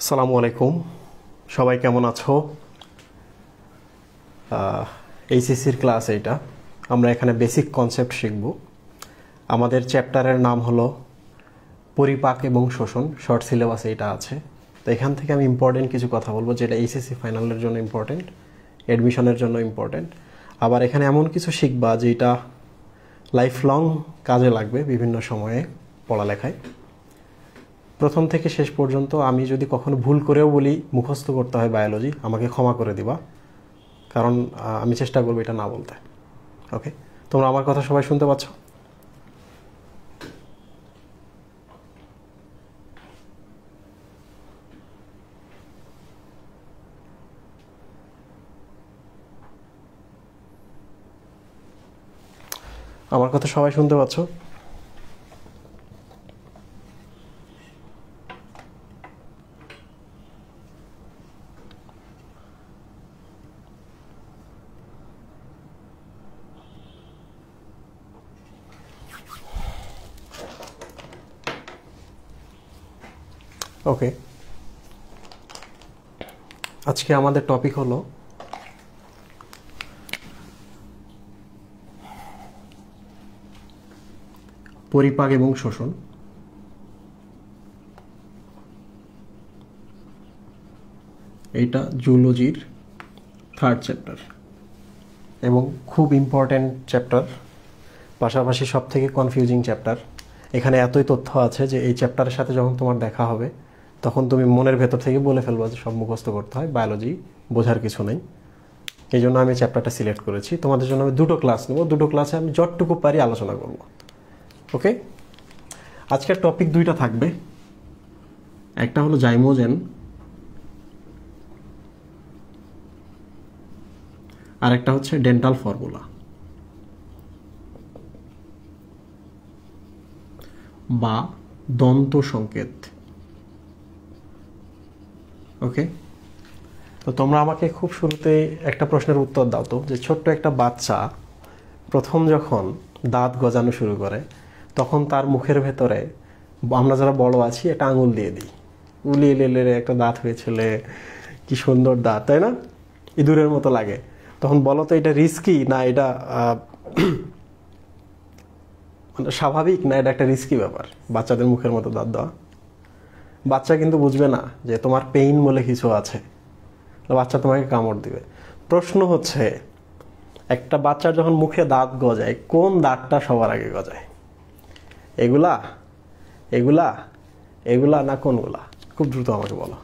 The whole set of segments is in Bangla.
আসসালামু আলাইকুম, সবাই কেমন আছো? এইচএসসির ক্লাস এইটা। আমরা এখানে বেসিক কনসেপ্ট শিখব। আমাদের চ্যাপ্টারের নাম হলো পরিপাক এবং শোষণ। শর্ট সিলেবাসে এটা আছে। তো এখান থেকে আমি ইম্পর্টেন্ট কিছু কথা বলবো, যেটা এইচএসসি ফাইনালের জন্য ইম্পর্টেন্ট, অ্যাডমিশনের জন্য ইম্পর্টেন্ট। আবার এখানে এমন কিছু শিখবা যেটা লাইফ লং কাজে লাগবে বিভিন্ন সময়ে পড়ালেখায়। প্রথম থেকে শেষ পর্যন্ত আমি যদি কখনো ভুল করেও বলি মুখস্থ করতে হয় বায়োলজি, আমাকে ক্ষমা করে দিবা, কারণ আমি চেষ্টা করবো এটা না বলতে। ওকে, তোমরা আমার কথা সবাই শুনতে পাচ্ছ? আমার কথা সবাই শুনতে পাচ্ছ? ওকে, আজকে আমাদের টপিক হলো পরিপাক এবং শোষণ। এইটা জুলজির 3rd চ্যাপ্টার এবং খুব ইম্পর্ট্যান্ট চ্যাপ্টার, পাশাপাশি সব থেকে কনফিউজিং চ্যাপ্টার। এখানে এতই তথ্য আছে যে এই চ্যাপ্টারের সাথে যখন তোমার দেখা হবে তখন তুমি মনের ভেতর থেকে বলে ফেলবা যে সব মুখস্থ করতে হয়, বায়োলজি বোঝার কিছু নেই। এই জন্য আমি চ্যাপ্টারটা সিলেক্ট করেছি। তোমাদের জন্য আমি 2টো ক্লাস নেব, 2টো ক্লাসে আমি যতটুকু পারি আলোচনা করব। ওকে, আজকের টপিক 2টা থাকবে। একটা হলো জাইমোজেন, আর একটা হচ্ছে ডেন্টাল ফর্মুলা বা দন্ত সংকেত। ওকে, তো তোমরা আমাকে খুব শুরুতে একটা প্রশ্নের উত্তর দাও তো, যে ছোট্ট একটা বাচ্চা প্রথম যখন দাঁত গজানো শুরু করে তখন তার মুখের ভেতরে আমরা যারা বড় আছি একটা আঙুল দিয়ে দিই, উলিয়ে লেলে একটা দাঁত হয়েছিল, কি সুন্দর দাঁত, তাই না? ইঁদুরের মতো লাগে। তখন বলো তো এটা রিস্কি না এটা মানে স্বাভাবিক, না এটা একটা রিস্কি ব্যাপার বাচ্চাদের মুখের মতো দাঁত দেওয়া? বাচ্চা কিন্তু বুঝবে না যে তোমার পেইন বলে কিছু আছে, বাচ্চা তোমাকে কামড় দিবে। প্রশ্ন হচ্ছে, একটা বাচ্চার যখন মুখে দাঁত গজায় কোন দাঁতটা সবার আগে গজায়? এগুলা এগুলা এগুলা না কোনগুলা? খুব দ্রুত আমাকে বলো।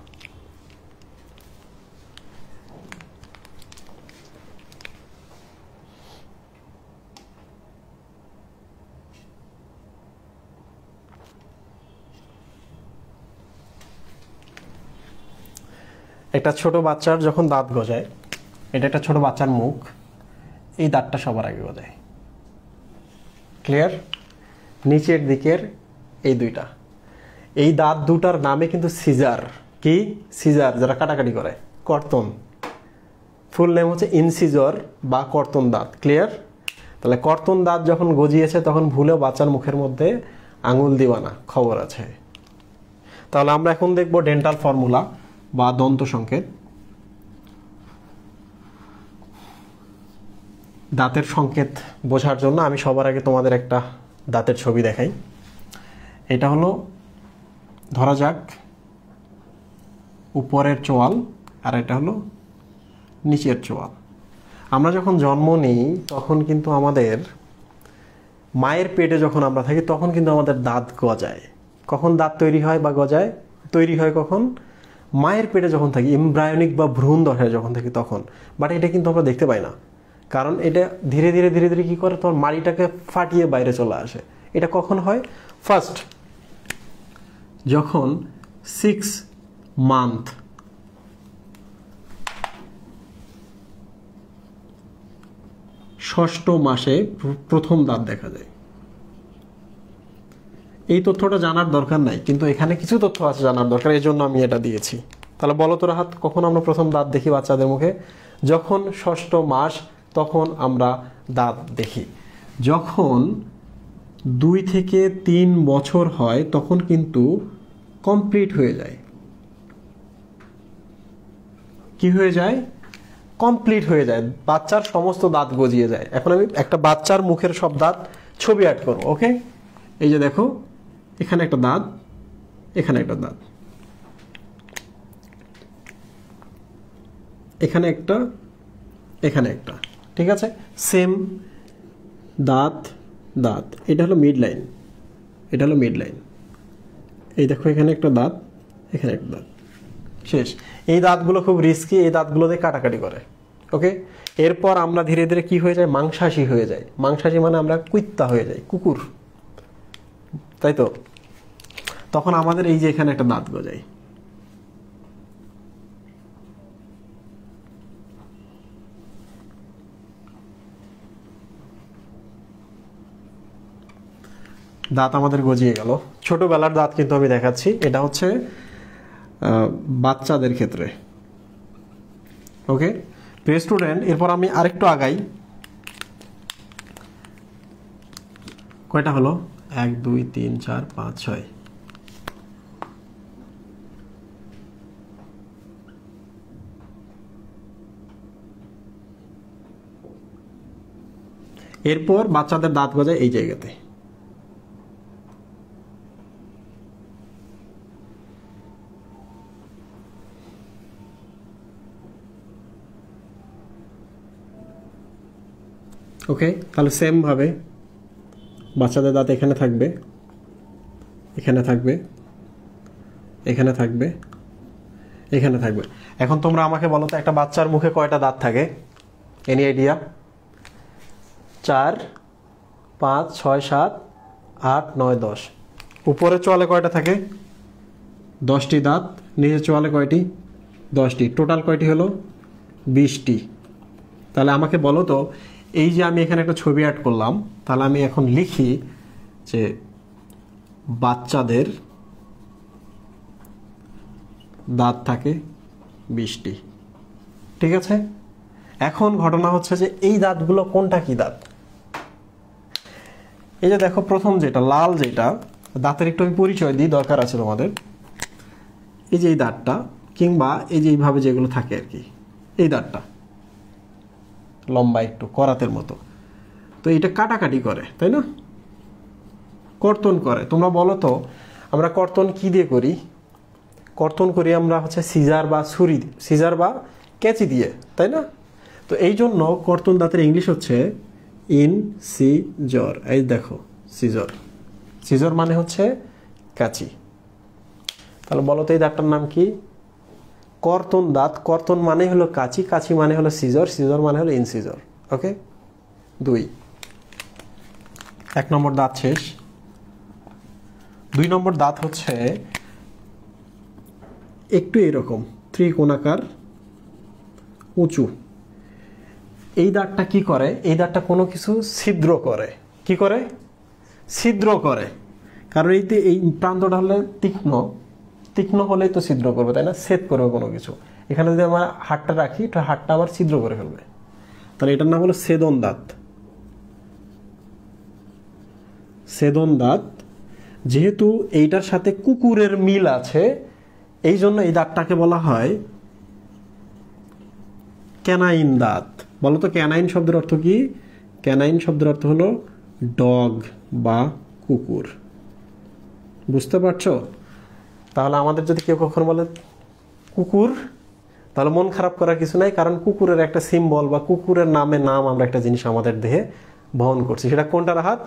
একটা ছোট বাচ্চার যখন দাঁত গজায়, এটা একটা ছোট বাচ্চার মুখ, এই দাঁতটা সবার আগে গজায়। ক্লিয়ার? নিচের দিকের এই দুইটা, এই দাঁত দুটার নামে কিন্তু সিজার। কি সিজার? যারা কাটাকাটি করে, কর্তন। ফুল নেম হচ্ছে ইনসিজর বা কর্তন দাঁত। ক্লিয়ার? তাহলে কর্তন দাঁত যখন গজিয়েছে তখন ভুলেও বাচ্চার মুখের মধ্যে আঙুল দিবা না, খবর আছে। তাহলে আমরা এখন দেখব ডেন্টাল ফর্মুলা বা দন্ত সংকেত। দাঁতের সংকেত বোঝার জন্য আমি সবার আগে তোমাদের একটা দাঁতের ছবি দেখাই। এটা হলো, ধরা যাক, উপরের চোয়াল, আর এটা হলো নিচের চোয়াল। আমরা যখন জন্ম নিই তখন কিন্তু আমাদের মায়ের পেটে যখন আমরা থাকি তখন কিন্তু আমাদের দাঁত গজায়। কখন দাঁত তৈরি হয় বা গজায়? তৈরি হয় কখন? মায়ের পেটে যখন থাকি, এমব্রায়োনিক বা ভ্রূণ দশায় যখন থাকি তখন। বাট এটা কিন্তু আমরা দেখতে পাই না, কারণ এটা ধীরে ধীরে ধীরে ধীরে কি করে, তোমার মাড়িটাকে ফাটিয়ে বাইরে চলে আসে। এটা কখন হয়? ফার্স্ট যখন 6 মান্থ, ষষ্ঠ মাসে প্রথম দাঁত দেখা যায়। এই তথ্যটা জানার দরকার নাই, কিন্তু এখানে কিছু তথ্য আছে জানার দরকার, এই জন্য আমি এটা দিয়েছি। তাহলে বলো তো রাহাত, কখন আমরা প্রথম দাঁত দেখি বাচ্চাদের মুখে? যখন ষষ্ঠ মাস তখন আমরা দাঁত দেখি। যখন 2 থেকে 3 বছর হয় তখন কিন্তু কমপ্লিট হয়ে যায়। কি হয়ে যায়, কমপ্লিট হয়ে যায়, বাচ্চার সমস্ত দাঁত গজিয়ে যায়। এখন আমি একটা বাচ্চার মুখের সব দাঁত ছবি অ্যাড করবো। ওকে, এই যে দেখো এখানে একটা দাঁত, এখানে একটা দাঁত, এখানে একটা, এখানে একটা, ঠিক আছে, সেম দাঁত দাঁত, এটা হলো মিড লাইন, এটা হলো মিড লাইন। এই দেখো এখানে একটা দাঁত, এখানে একটা দাঁত, শেষ। এই দাঁতগুলো খুব রিস্কি, এই দাঁতগুলো দিয়ে কাটাকাটি করে। ওকে, এরপর আমরা ধীরে ধীরে কি হয়ে যায়, মাংসাশী হয়ে যায়। মাংসাশী মানে আমরা কুইত্তা হয়ে যাই, কুকুর, তাই তো। তখন আমাদের এই যে এখানে একটা দাঁত গজায়, দাঁত আমাদের গজিয়ে গেল। ছোটবেলার দাঁত কিন্তু আমি দেখাচ্ছি, এটা হচ্ছে বাচ্চাদের ক্ষেত্রে। ওকে প্রিয় স্টুডেন্ট, এরপর আমি আরেকটু আগাই। কয়টা হলো, 1 2 3 4 5 6। এরপর বাচ্চাদের দাঁত গজায় এই জায়গাতে। ওকে, তাহলে সেম ভাবে বাচ্চাদের দাঁত এখানে থাকবে, এখানে থাকবে, এখানে থাকবে, এখানে থাকবে। এখন তোমরা আমাকে বলো তো, একটা বাচ্চার মুখে কয়টা দাঁত থাকে? Any idea? 4 5 6 7 8 9 10। উপরে চোয়ালে কয়টা থাকে? 10টি দাঁত। নিচে চোয়ালে কয়টি? 10টি। টোটাল কয়টি হলো? 20টি। তাহলে আমাকে বলো তো, এই যে আমি এখানে একটা ছবি অ্যাড করলাম, তাহলে আমি এখন লিখি যে বাচ্চাদের দাঁত থাকে 20টি। ঠিক আছে, এখন ঘটনা হচ্ছে যে এই দাঁতগুলো কোনটা কি দাঁত? এই যে দেখো প্রথম যেটা লাল, যেটা দাঁতের একটু আমি পরিচয় দিই, দরকার আছে তোমাদের। এই যে এই দাঁতটা, কিংবা এই যে এইভাবে যেগুলো থাকে আর কি, এই দাঁতটা লম্বা একটু করাতের মতো, তো এটা কাটাকাটি করে, তাই না? কর্তন করে। তোমরা বলো তো, আমরা কর্তন কি দিয়ে করি? কর্তন করি আমরা হচ্ছে সিজার বা ছুরি, সিজার বা কেঁচি দিয়ে, তাই না? তো এই জন্য কর্তন দাঁতের ইংলিশ হচ্ছে ইনসিজর। এই দেখো সিজর, সিজর মানে হচ্ছে কাঁচি। তাহলে বলো তো এই দাঁতটার নাম কি? কর্তন দাঁত। কর্তন মানে হলো কাঁচি, কাঁচি মানে হলো সিজর, সিজর মানে হলো ইনসিজর। ওকে, 2। 1 নম্বর দাঁত শেষ। 2 নম্বর দাঁত হচ্ছে একটু এরকম ত্রিকোণাকার, উঁচু। এই দাঁতটা কি করে? এই দাঁতটা কোনো কিছু ছিদ্র করে। কি করে? ছিদ্র করে। কারণ এই প্রান্তটা হলে তীক্ষ্ণ, তীক্ষ্ণ হলেই তো ছিদ্র করবে, তাই না? ছেদ করবে কোনো কিছু। এখানে যদি আমরা হাড়টা রাখি, তো হাড়টা আবার ছিদ্র করে ফেলবে। তাহলে এটার নাম হলো ছেদন দাঁত। ছেদন দাঁত। যেহেতু এইটার সাথে কুকুরের মিল আছে, এই জন্য এই দাঁতটাকে বলা হয় ক্যানাইন দাঁত। বলো তো ক্যানাইন শব্দের অর্থ কি? ক্যানাইন শব্দের অর্থ হলো ডগ বা কুকুর। বুঝতে পারছো? তাহলে আমাদের যদি কেউ কখনো বলে কুকুর, তাহলে মন খারাপ করার কিছু নাই, কারণ কুকুরের একটা সিম্বল বা কুকুরের নামে নাম আমরা একটা জিনিস আমাদের দেহে বহন করছি। সেটা কোনটার হাত?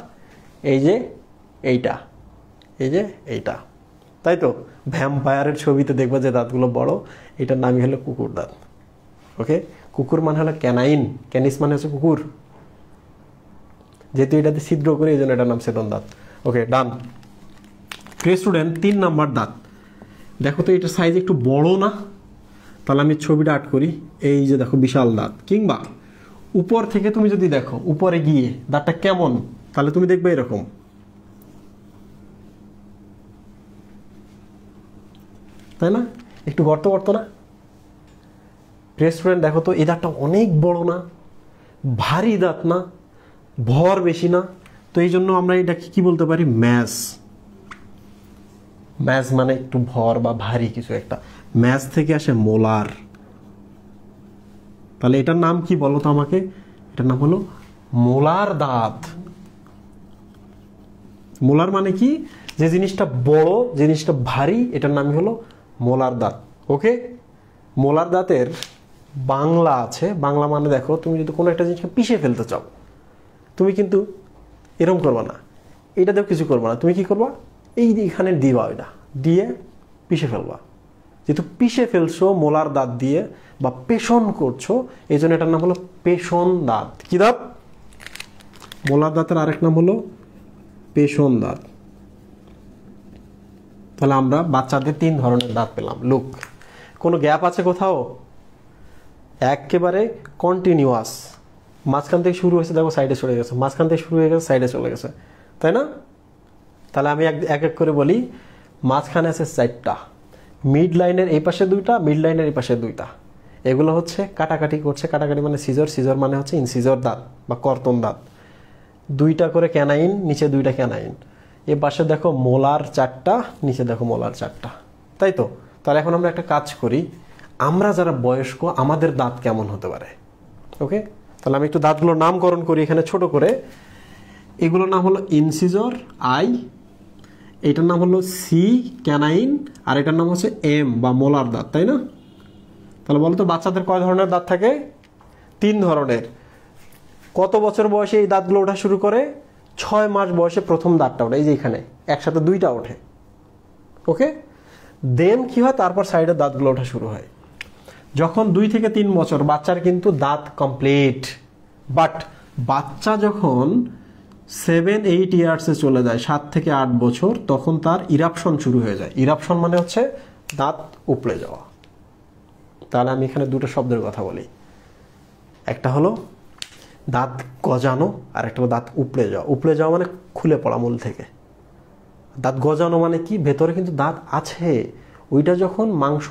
এই যে এইটা, এই যে এইটা, তাই তো? ভ্যাম্পায়ারের ছবিতে দেখবা যে দাঁতগুলো বড়, এটার নামই হলো কুকুর দাঁত। ওকে, কুকুর মানে হলো ক্যানাইন, ক্যানিস মানে হচ্ছে কুকুর। যেহেতু এটাতে ছিদ্র করে, এই জন্য এটার নাম ছেদন দাঁত। ওকে, ডান। প্রিয় স্টুডেন্ট, 3 নম্বর দাঁত। দেখো তো এটার সাইজ একটু বড় না? তাহলে আমি ছবিটা আর্ট করি। এই যে দেখো বিশাল দাঁত। কিংবা উপর থেকে তুমি যদি দেখো, উপরে গিয়ে দাঁতটা কেমন, তাহলে তুমি দেখবে এরকম, তাই না? একটু গর্ত গর্ত না? প্রিয় স্টুডেন্ট, দেখো তো এই দাঁতটা অনেক বড় না? ভারী দাঁত না? ভর বেশি না? তো এই জন্য আমরা এটাকে কি বলতে পারি? ম্যাজ। ম্যাজ মানে একটু ভর বা ভারী কিছু একটা। ম্যাজ থেকে আসে মোলার। তাহলে এটার নাম কি বলো তো আমাকে? এটার নাম হলো মোলার দাঁত। মোলার মানে কি? যে জিনিসটা বড়, জিনিসটা ভারী, এটার নামই হলো মোলার দাঁত। ওকে, মোলার দাঁতের বাংলা আছে। বাংলা মানে দেখো, তুমি যদি কোনো একটা জিনিসকে পিষে ফেলতে চাও, তুমি কিন্তু এরকম করবা না, এটা দেখো কিছু করবা না, তুমি কি করবা? এইখানে দিবা, ওইটা দিয়ে পিষে ফেলবা। যেহেতু পিষে ফেলছো মোলার দাঁত দিয়ে বা পেষণ করছো, এই জন্য এটার নাম হলো পেষণ দাঁত। কি দাঁত? মোলার দাঁতের আরেক নাম হলো পেষণ দাঁত। তাহলে আমরা বাচ্চাদের 3 ধরনের দাঁত পেলাম। লুক, কোনো গ্যাপ আছে কোথাও? একেবারে কন্টিনিউয়াস, মাঝখান থেকে শুরু হয়েছে, দেখো সাইডে চলে গেছে, মাঝখান থেকে শুরু হয়ে গেছে, সাইডে চলে গেছে, তাই না? তাহলে আমি এক এক করে বলি। মাঝখানে আছে 4টা, মিড লাইনের এই পাশে 2টা, মিড লাইনের এই পাশে 2টা। এগুলো হচ্ছে কাটাকাটি করছে। কাটাকাটি মানে সিজর, সিজর মানে হচ্ছে ইনসিজর দাঁত বা কর্তন দাঁত। 2টা করে ক্যানাইন, নিচে 2টা ক্যানাইন। এ পাশে দেখো মোলার 4টা, নিচে দেখো মোলার 4টা, তাই তো? তাহলে এখন আমরা একটা কাজ করি, আমরা যারা বয়স্ক, আমাদের দাঁত কেমন হতে পারে? ওকে, তাহলে আমি একটু দাঁতগুলোর নামকরণ করি এখানে ছোট করে। এগুলোর নাম হলো ইনসিজর আই, এটার নাম হলো সি ক্যানাইন, আর এটার নাম হচ্ছে এম বা মোলার দাঁত, তাই না? তাহলে বলো তো বাচ্চাদের কয় ধরনের দাঁত থাকে? 3 ধরনের। কত বছর বয়সে এই দাঁতগুলো ওঠা শুরু করে? 6 মাস বয়সে প্রথম দাঁতটা ওঠে, এই যে এখানে একসাথে 2টা ওঠে। ওকে, দেন কি হয়? তারপর সাইডের দাঁতগুলো ওঠা শুরু হয় যখন 2 থেকে 3 বছর। বাচ্চার কিন্তু দাঁত কমপ্লিট। বাট বাচ্চা যখন 7-8 ইয়ার্সে চলে যায়, 7 থেকে 8 বছর, তখন তার ইরাপশন শুরু হয়ে যায়। ইরাপশন মানে হচ্ছে দাঁত উপড়ে যাওয়া। তাহলে আমি এখানে 2টা শব্দের কথা বলি। একটা হলো দাঁত গজানো, আর একটা হলো দাঁত উপড়ে যাওয়া। উপড়ে যাওয়া মানে খুলে পড়া মূল থেকে। দাঁত গজানো মানে কি? ভেতরে কিন্তু দাঁত আছে, ওইটা যখন মাংস,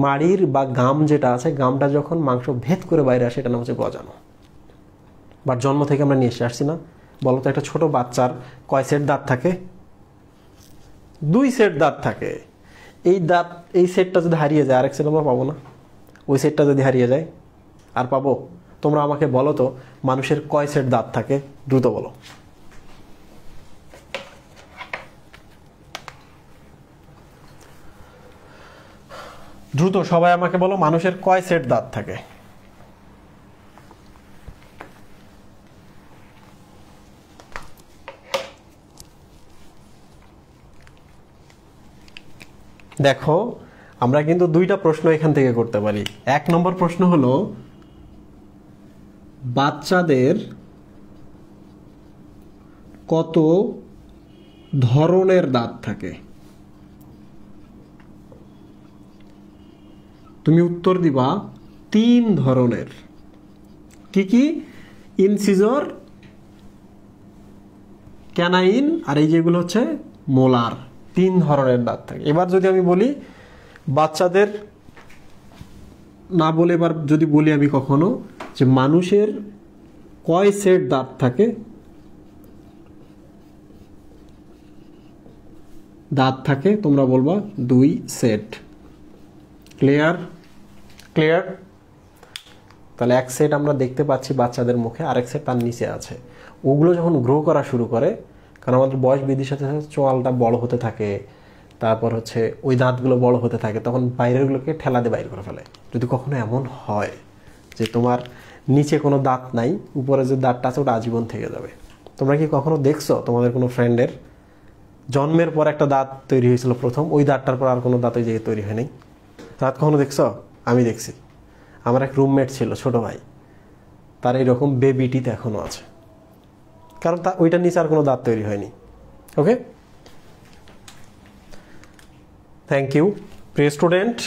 মাড়ির বা গাম যেটা আছে, গামটা যখন মাংস ভেদ করে বাইরে আসে, এটা নাম হচ্ছে গজানো। বাট জন্ম থেকে আমরা নিয়ে এসে আসছি না। বলতো একটা ছোট বাচ্চার কয় সেট দাঁত থাকে? 2 সেট দাঁত থাকে। এই সেটটা যদি হারিয়ে যায়, আরেক সেট আমরা পাবো না। ওই সেটটা যদি হারিয়ে যায় আর পাবো? তোমরা আমাকে বলো তো, মানুষের কয় সেট দাঁত থাকে? দ্রুত বলো। দ্রুত সবাই আমাকে বলো, মানুষের কয় সেট দাঁত থাকে? দেখো, আমরা কিন্তু 2টা প্রশ্ন এখান থেকে করতে পারি। 1 নম্বর প্রশ্ন হলো, বাচ্চাদের কত ধরনের দাঁত থাকে? তুমি উত্তর দিবা 3 ধরনের। কি কি? ইনসিজর, ক্যানাইন, আর এই যেগুলো হচ্ছে মোলার। 3 ধরনের দাঁত থাকে। এবার যদি আমি বলি বাচ্চাদের, না বলে এবার যদি বলি আমি কখনো যে মানুষের কয় সেট দাঁত থাকে? দাঁত থাকে, তোমরা বলবা 2 সেট। ক্লিয়ার? ক্লিয়ার? তাহলে 1 সেট আমরা দেখতে পাচ্ছি বাচ্চাদের মুখে, আরেক সেট তার নিচে আছে। ওগুলো যখন গ্রো করা শুরু করে, কারণ আমাদের বয়স বৃদ্ধির সাথে সাথে চোয়ালটা বড় হতে থাকে, তারপর হচ্ছে ওই দাঁতগুলো বড় হতে থাকে, তখন বাইরেরগুলোকে ঠেলা দিয়ে বাইর করে ফেলে। যদি কখনো এমন হয় যে তোমার নিচে কোনো দাঁত নাই, উপরে যে দাঁতটা আছে ওটা আজীবন থেকে যাবে। তোমরা কি কখনো দেখছো তোমাদের কোনো ফ্রেন্ডের জন্মের পর একটা দাঁত তৈরি হয়েছিল প্রথম, ওই দাঁতটার পর আর কোনো দাঁত ওই জায়গায় তৈরি হয়নি? দাঁত কখনো দেখছো? আমি দেখছি। আমার এক রুমমেট ছিল, ছোট ভাই, তার এইরকম বেবি টিথ এখনো আছে, কারণ ওইটার নিচে আর কোনো দাঁত তৈরি হয়নি। ওকে, থ্যাংক ইউ প্রিয় স্টুডেন্ট।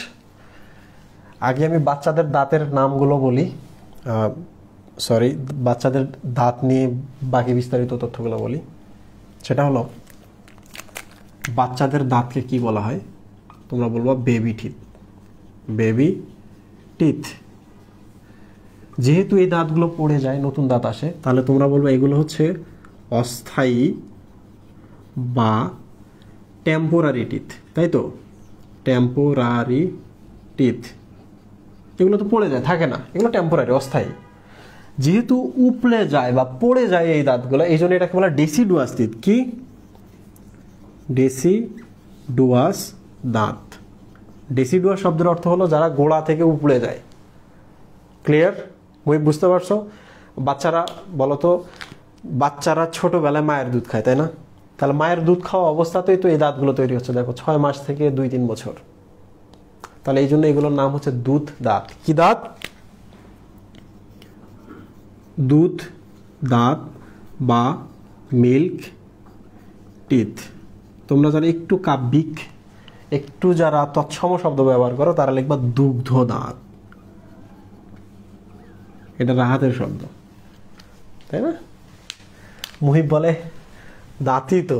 আগে আমি বাচ্চাদের দাঁতের নামগুলো বলি, সরি, বাচ্চাদের দাঁত নিয়ে বাকি বিস্তারিত তথ্যগুলো বলি। সেটা হলো, বাচ্চাদের দাঁতকে কি বলা হয়? তোমরা বলবা বেবি টিথ। Baby teeth. যেহেতু এই দাঁতগুলো পড়ে যায়, নতুন দাঁত আসে, তাহলে তোমরা বলবে এগুলো হচ্ছে অস্থায়ী বা টেম্পোরারি টিথ, তাই তো? Temporary teeth. এগুলো তো পড়ে যায়, থাকে না, এগুলো টেম্পোরারি, অস্থায়ী। যেহেতু উপড়ে যায় বা পড়ে যায় এই দাঁতগুলো, এই জন্য এটাকে বলা ডেসিডুয়াস টিথ। কি? ডেসিডুয়াস দাঁত। ডেসিডুয়াস শব্দের অর্থ হলো যারা গোড়া থেকে উপড়ে যায়। ক্লিয়ার? বুঝতে পারছো? বাচ্চারা বলো তো, বাচ্চারা ছোটবেলায় মায়ের দুধ খায়, তাই না? তাহলে মায়ের দুধ খাওয়া অবস্থাতেই তো এই দাঁতগুলো তৈরি হচ্ছে, দেখো 6 মাস থেকে 2-3 বছর। তাহলে এই জন্য এগুলোর নাম হচ্ছে দুধ দাঁত। কি দাঁত? দুধ দাঁত বা মিল্ক টিথ। তোমরা যারা একটু কাব্যিক, একটু যারা তৎসম শব্দ ব্যবহার করো, তারা লিখবা দুগ্ধ দাঁত। এটা রাহাতের শব্দ, তাই না? মুহিব বলে দাঁতই তো।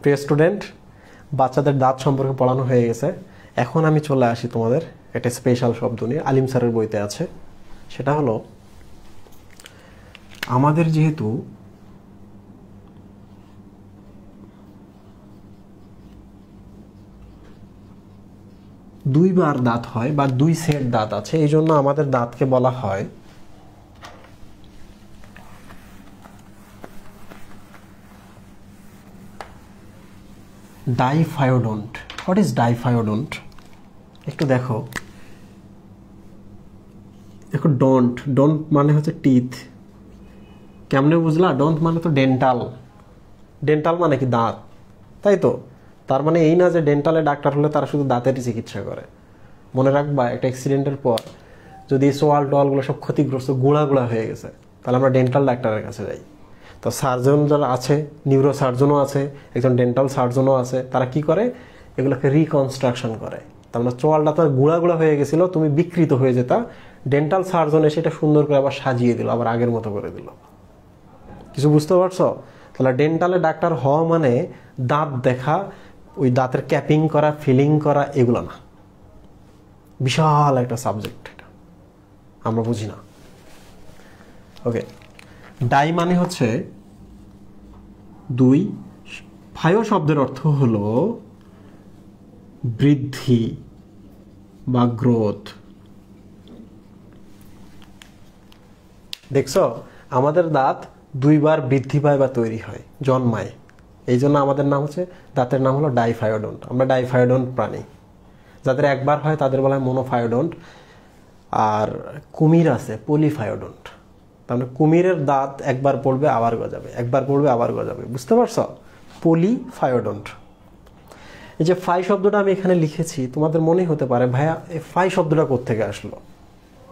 প্রিয় স্টুডেন্ট, বাচ্চাদের দাঁত সম্পর্কে পড়ানো হয়ে গেছে। এখন আমি চলে আসি তোমাদের একটা স্পেশাল শব্দ নিয়ে, আলিম স্যারের বইতে আছে। সেটা হলো, আমাদের যেহেতু দুইবার দাঁত হয় বা 2 সেট দাঁত আছে, এই জন্য আমাদের দাঁতকে বলা হয় ডাইফায়োডন্ট। What is ডাইফায়োডন্ট? একটু দেখো, ডন্ট। ডন্ট মানে হচ্ছে টিথ। কেমনে বুঝলা? ডন্ট মানে তো ডেন্টাল। ডেন্টাল মানে কি? দাঁত, তাই তো? তার মানে এই না যে ডেন্টালে ডাক্তার হলে তারা শুধু দাঁতেরই চিকিৎসা করে। মনে রাখবা, একটা অ্যাক্সিডেন্টের পর যদি সোয়াল টোয়ালগুলো সব ক্ষতিগ্রস্ত, গুঁড়া গুঁড়া হয়ে গেছে, তাহলে আমরা ডেন্টাল ডাক্তারের কাছে যাই। তো সার্জন যারা আছে, নিউরো সার্জনও আছে, একজন ডেন্টাল সার্জনও আছে, তারা কি করে? এগুলোকে রিকনস্ট্রাকশন করে। তার মানে চোয়ালটা তো গুঁড়া গুঁড়া হয়ে গেছিলো, তুমি বিকৃত হয়ে যেতা, ডেন্টাল সার্জন এসে এটা সুন্দর করে আবার সাজিয়ে দিল, আবার আগের মতো করে দিল। কিছু বুঝতে পারছো? তাহলে ডেন্টালে ডাক্তার হওয়া মানে দাঁত দেখা, ওই দাঁতের ক্যাপিং করা, ফিলিং করা, এগুলো না। বিশাল একটা সাবজেক্ট, এটা আমরা বুঝি না। ওকে, ডাই মানে হচ্ছে 2। ফায়ো শব্দের অর্থ হলো বৃদ্ধি বা গ্রোথ। দেখছো, আমাদের দাঁত 2 বার বৃদ্ধি পায় বা তৈরি হয়, জন্মায়। এই জন্য আমাদের নাম হচ্ছে, দাঁতের নাম হলো ডাইফায়োডন্ট। আমরা ডাইফায়োডন্ট প্রাণী। যাদের একবার হয় তাদের বলা হয় মোনোফায়োডন্ট। আর কুমির আছে পলিফায়োডন্ট। তার মানে কুমিরের দাঁত একবার পড়বে আবার গজাবে, একবার পড়বে আবার গজাবে। বুঝতে পারছো? পলিফায়োডন্ট। এই যে ফাই শব্দটা আমি এখানে লিখেছি, তোমাদের মনে হতে পারে ভাইয়া এই ফাই শব্দটা কোত্থেকে আসলো?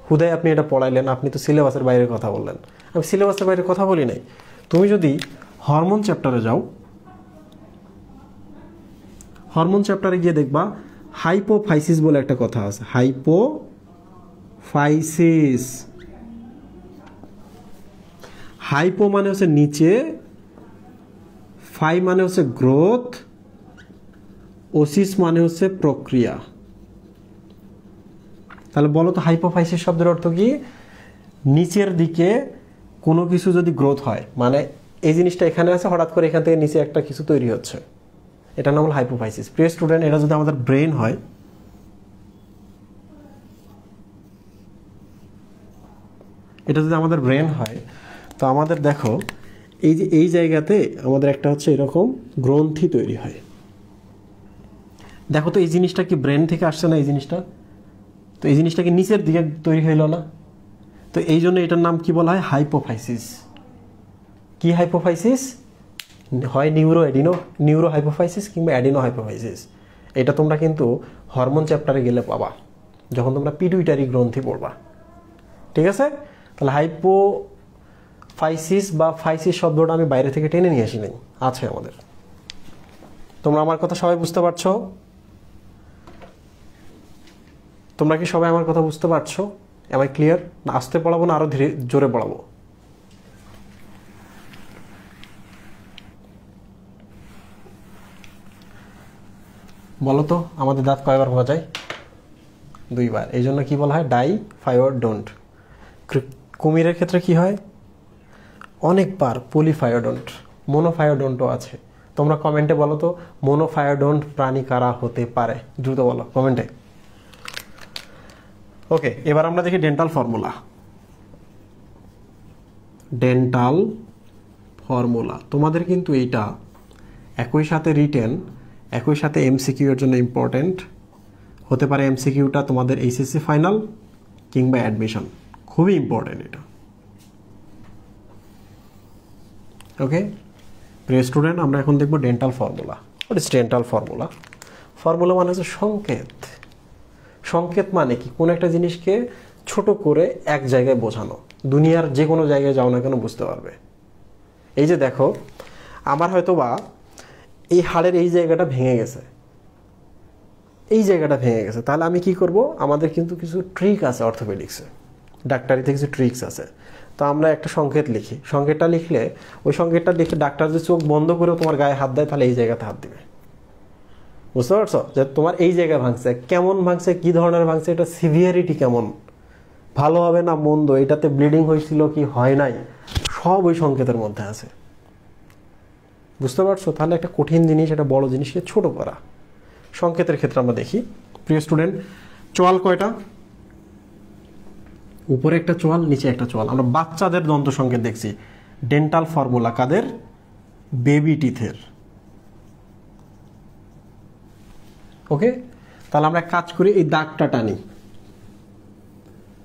হুদায় আপনি এটা পড়াইলেন, আপনি তো সিলেবাসের বাইরে কথা বললেন। আমি সিলেবাসের বাইরে কথা বলি নাই। তুমি যদি হরমোন চ্যাপ্টারে যাও, হরমোন চ্যাপ্টারে গিয়ে দেখবা হাইপোফাইসিস বলে একটা কথা আছে। হাইপোফাইসিস। হাইপো মানে হচ্ছে নিচে, ফাই মানে হচ্ছে গ্রোথ, ওসিস মানে হচ্ছে প্রক্রিয়া। তাহলে বলো তো হাইপোফাইসিস শব্দের অর্থ কি? নিচের দিকে কোনো কিছু যদি গ্রোথ হয়, মানে এই জিনিসটা এখানে আছে, হঠাৎ করে এখান থেকে নিচে একটা কিছু তৈরি হচ্ছে, এটা নাম হলো হাইপোফাইসিস। প্রিয় স্টুডেন্ট, এটা যদি আমাদের ব্রেন হয়, তো আমাদের দেখো এই যে এই জায়গাতে আমাদের একটা হচ্ছে এরকম গ্রন্থি তৈরি হয়। দেখো তো এই জিনিসটা কি ব্রেন থেকে আসছে না? এই জিনিসটা তো, এই জিনিসটা কি নিচের দিকে তৈরি হইল না? তো এই জন্য এটার নাম কি বলা হয়? হাইপোফাইসিস। কি হাইপোফাইসিস হয়? নিউরো হাইপোফাইসিস কিংবা অ্যাডিনো হাইপোফাইসিস। এটা তোমরা কিন্তু হরমোন চ্যাপ্টারে গেলে পাবা, যখন তোমরা পিটুইটারি গ্রন্থি পড়বা। ঠিক আছে? তাহলে হাইপোফাইসিস বা ফাইসিস শব্দটা আমি বাইরে থেকে টেনে নিয়ে আসি নাই, আছে আমাদের। তোমরা আমার কথা সবাই বুঝতে পারছো? তোমরা কি সবাই আমার কথা বুঝতে পারছো? Am I clear? না আস্তে পড়াবো না আরো ধীরে জোরে পড়াবো? বলো তো, আমাদের দাঁত কয়বার গজায়? 2 বার। এই জন্য কি বলা হয়? ডাইফায়োডন্ট। কুমিরের ক্ষেত্রে কি হয়? অনেকবার, পলিফায়োডন্ট। মোনোফায়োডন্টও আছে। তোমরা কমেন্টে বলো তো, মোনোফায়োডন্ট প্রাণী কারা হতে পারে? দ্রুত বলো কমেন্টে। ওকে, এবার আমরা দেখি ডেন্টাল ফর্মুলা। ডেন্টাল ফর্মুলা তোমাদের কিন্তু এইটা একই সাথে রিটেন, একই সাথে এমসিকিউ এর জন্য ইম্পর্টেন্ট হতে পারে। এমসিকিউটা তোমাদের এইচএসসি ফাইনাল কিংবা অ্যাডমিশন, খুবই ইম্পর্টেন্ট এটা। ওকে প্রিয় স্টুডেন্ট, আমরা এখন দেখব dental formula. What is dental formula? Formula মানে হচ্ছে সংকেত। সংকেত মানে কি? কোনো একটা জিনিসকে ছোট করে এক জায়গায় বোঝানো। দুনিয়ার যে কোনো জায়গায় যাও না কেন বুঝতে পারবে। এই যে দেখো, আমার হয়তো বা এই হাড়ের এই জায়গাটা ভেঙে গেছে, এই জায়গাটা ভেঙে গেছে, তাহলে আমি কি করব? আমাদের কিন্তু কিছু ট্রিক আছে অর্থোপেডিক্সে, ডাক্তারিতে কিছু ট্রিক্স আছে। তো আমরা একটা সংকেত লিখি, সংকেতটা লিখলে ওই সংকেতটা লিখে ডাক্তার যে চোখ বন্ধ করে তোমার গায়ে হাত দেয়, তাহলে এই জায়গাতে হাত দিবে। বুঝতে পারছো? যে তোমার এই জায়গায় ভাঙছে, কেমন ভাঙছে, কি ধরনের ভাঙছে, এটা সিভিয়ারিটি কেমন, ভালো হবে না মন্দ, এটাতে ব্লিডিং হয়েছিল কি হয় নাই, সব ওই সংকেতের মধ্যে আছে। বুঝতে পারছো? তাহলে একটা কঠিন জিনিস, একটা বড় জিনিসকে ছোট করা। সংকেতের ক্ষেত্রে আমরা দেখি প্রিয় স্টুডেন্ট, চোয়াল কয়টা? উপরে একটা চোয়াল, নিচে একটা চোয়াল। আমরা বাচ্চাদের দন্ত সংকেত দেখছি। ডেন্টাল ফর্মুলা কাদের? বেবি টিথের। ওকে, তাহলে আমরা কাজ করি, এই দাগটা টানি।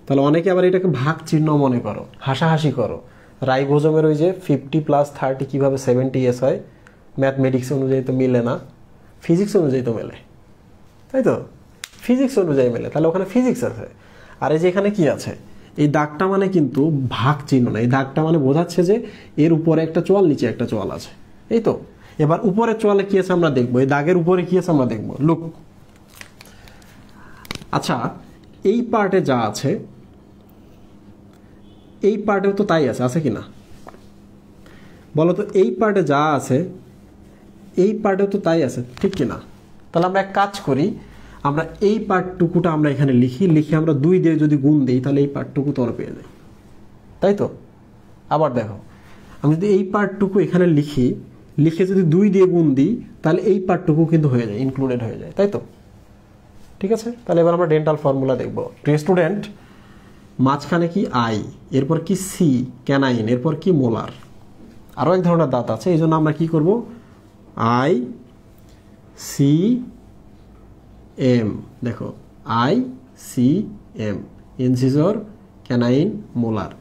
তাহলে অনেকে আবার এটাকে ভাগ চিহ্ন মনে করো, হাসাহাসি করো। রাইবোজোমের ওই যে 50+30 কিভাবে 70 years হয়, ম্যাথমেটিক্স অনুযায়ী তো মিলে না, ফিজিক্স অনুযায়ী তো মেলে, তাই তো? ফিজিক্স অনুযায়ী মেলে, তাহলে ওখানে ফিজিক্স আছে। আর এই যে এখানে কি আছে, এই দাগটা মানে কিন্তু ভাগ চিহ্ন না, এই দাগটা মানে বোঝাচ্ছে যে এর উপরে একটা চোয়াল, নিচে একটা চোয়াল আছে, এই তো। এবার উপরের চোয়ালে কি আছে আমরা দেখবো, এই দাগের উপরে কি আছে আমরা দেখবো। লুক, আচ্ছা এই পার্টে যা আছে, এই পার্টেও তো তাই আছে, আছে কি না বলো তো? এই পার্টে যা আছে, এই পার্টেও তো তাই আছে, ঠিক কি না? তাহলে আমরা এক কাজ করি, আমরা এই পার্টটুকুটা আমরা এখানে লিখি, লিখে আমরা 2 দিয়ে যদি গুণ দিই, তাহলে এই পার্টটুকু তো আমরা পেয়ে যাই, তাই তো? আবার দেখো, আমি যদি এই পার্টটুকু এখানে লিখি, লিখে যদি 2 দিয়ে গুণ দিই, তাহলে এই পার্টটুকু কিন্তু হয়ে যায়, ইনক্লুডেড হয়ে যায়, তাই তো? ঠিক আছে, তাহলে এবার আমরা ডেন্টাল ফর্মুলা দেখব। প্রিয় স্টুডেন্ট, মাঝখানে কি আই, এরপর কি সি ক্যানাইন, এরপর কি মোলার। আরও এক ধরনের দাঁত আছে, এই জন্য আমরা কি করব? আই সি এম, দেখো I C M, incisor canine molar.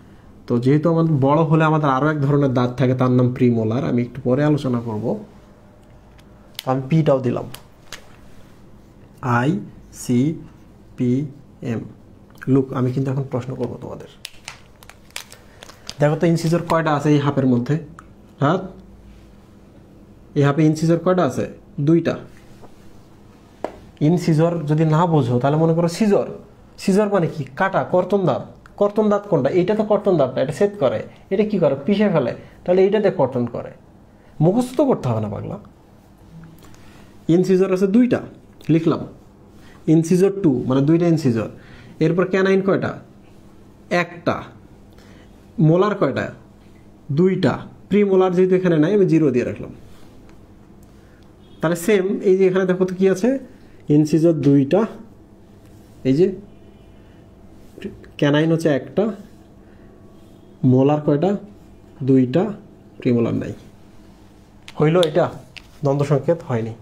তো যেহেতু আমাদের বড় হলে আমাদের আরও এক ধরনের দাঁত থাকে, তার নাম প্রিমোলার, আমি একটু পরে আলোচনা করব। আমি পিটাও দিলাম, I C P M. Look, আমি কিন্তু এখন প্রশ্ন করব তোমাদের। দেখো তো ইনসিজর কয়টা আছে এই হাফের মধ্যে? হ্যাঁ, এই হাফে ইনসিজর কয়টা আছে? 2টা। ইনসিজর যদি না বোঝো তাহলে মনে করো সিজর। সিজর মানে কি? কাটা, কর্তন দাঁত। কর্তন দাঁত কোনটা? এইটা তো কর্তন দাঁত না, এটা ছেদ করে। এটা কি করে? পিষে ফেলে। তাহলে এইটাতে কর্তন করে। মুখস্থ তো করতে হবে না পাগলা। ইনসিজর আছে 2টা, লিখলাম। ইনসিজর 2 মানে 2টা ইনসিজর। এরপর ক্যানাইন কয়টা? 1টা। মোলার কয়টা? 2টা। প্রিমোলার যেহেতু এখানে নাই, আমি 0 দিয়ে রাখলাম। তাহলে সেম, এই যে এখানে দেখো তো কি আছে, ইনসিজর 2টা, এই যে ক্যানাইন হচ্ছে 1টা, মোলার কয়টা? 2টা, প্রিমোলার নাই। হইল এটা? দ্বন্দ্ব সংকেত হয়নি।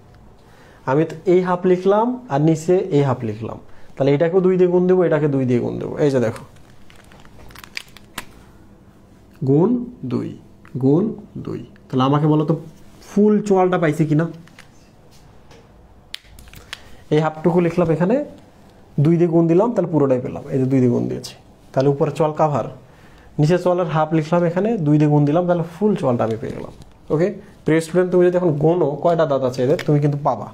আমি তো এই হাফ লিখলাম আর নিচে এই হাফ লিখলাম, তাহলে এটাকেও 2 দিয়ে গুণ দেবো, এটাকে 2 দিয়ে গুণ দেবো। এই যে দেখো, গুণ 2 গুণ 2। তাহলে আমাকে বলো তো ফুল চোয়ালটা পাইছি কিনা? এই হাফটুকু লিখলাম, এখানে 2 দিয়ে গুণ দিলাম, তাহলে পুরোটাই পেলাম। এই যে 2 দিয়ে গুণ দিয়েছি, তাহলে উপরে চোয়াল কাভার। নিচে চোয়ালের হাফ লিখলাম, এখানে 2 দিয়ে গুণ দিলাম, তাহলে ফুল চোয়ালটা আমি পেয়ে গেলাম। ওকে প্রিয় স্টুডেন্ট, তুমি যদি এখন গুণো কয়টা দাঁত আছে এদের, তুমি কিন্তু পাবা।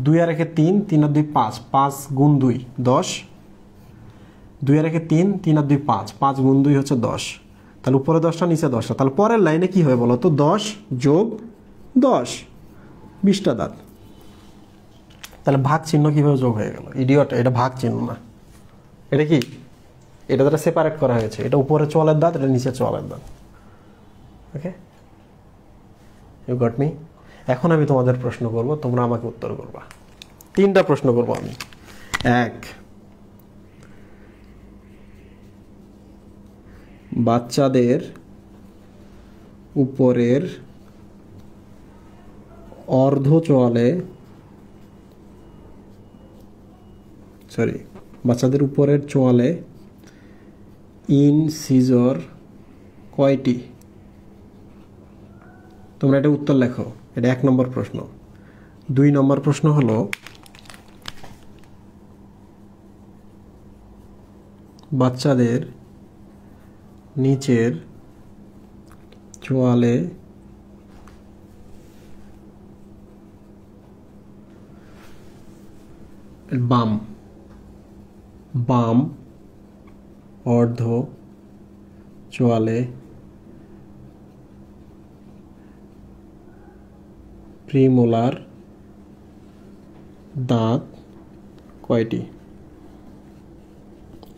2 আর 1 3, 3 আর 2 5, 5 গুণ 2 10, 2 আর 1 3, 3 আর 2 5, 5 গুণ 2 হচ্ছে 10। তাহলে উপরে 10টা, নিচে 10টা। তাহলে পরের লাইনে কি হয় বলো তো? 10 যোগ 10, 20টা দাঁত। তাহলে ভাগ চিহ্ন কিভাবে যোগ হয়ে গেল? ইডিয়ট, এটা ভাগ চিহ্ন না, এটা কি? এটা দ্বারা সেপারেট করা হয়েছে। এটা উপরে চোয়ালের দাঁত, এটা নিচে চোয়ালের দাঁত। ওকে, ইউ গট মি? এখন আমি তোমাদের প্রশ্ন করব, তোমরা আমাকে উত্তর করবা। 3টা প্রশ্ন করব আমি। 1, বাচ্চাদের উপরের অর্ধচোয়ালে বাচ্চাদের উপরের চোয়ালে ইনসিজর কয়টি? তোমরা এটা উত্তর লেখো। এটা 1 নম্বর প্রশ্ন। 2 নম্বর প্রশ্ন হলো বাচ্চাদের নিচের চোয়ালে বাম অর্ধ চোয়ালে প্রিমোলার দাঁত কয়টি?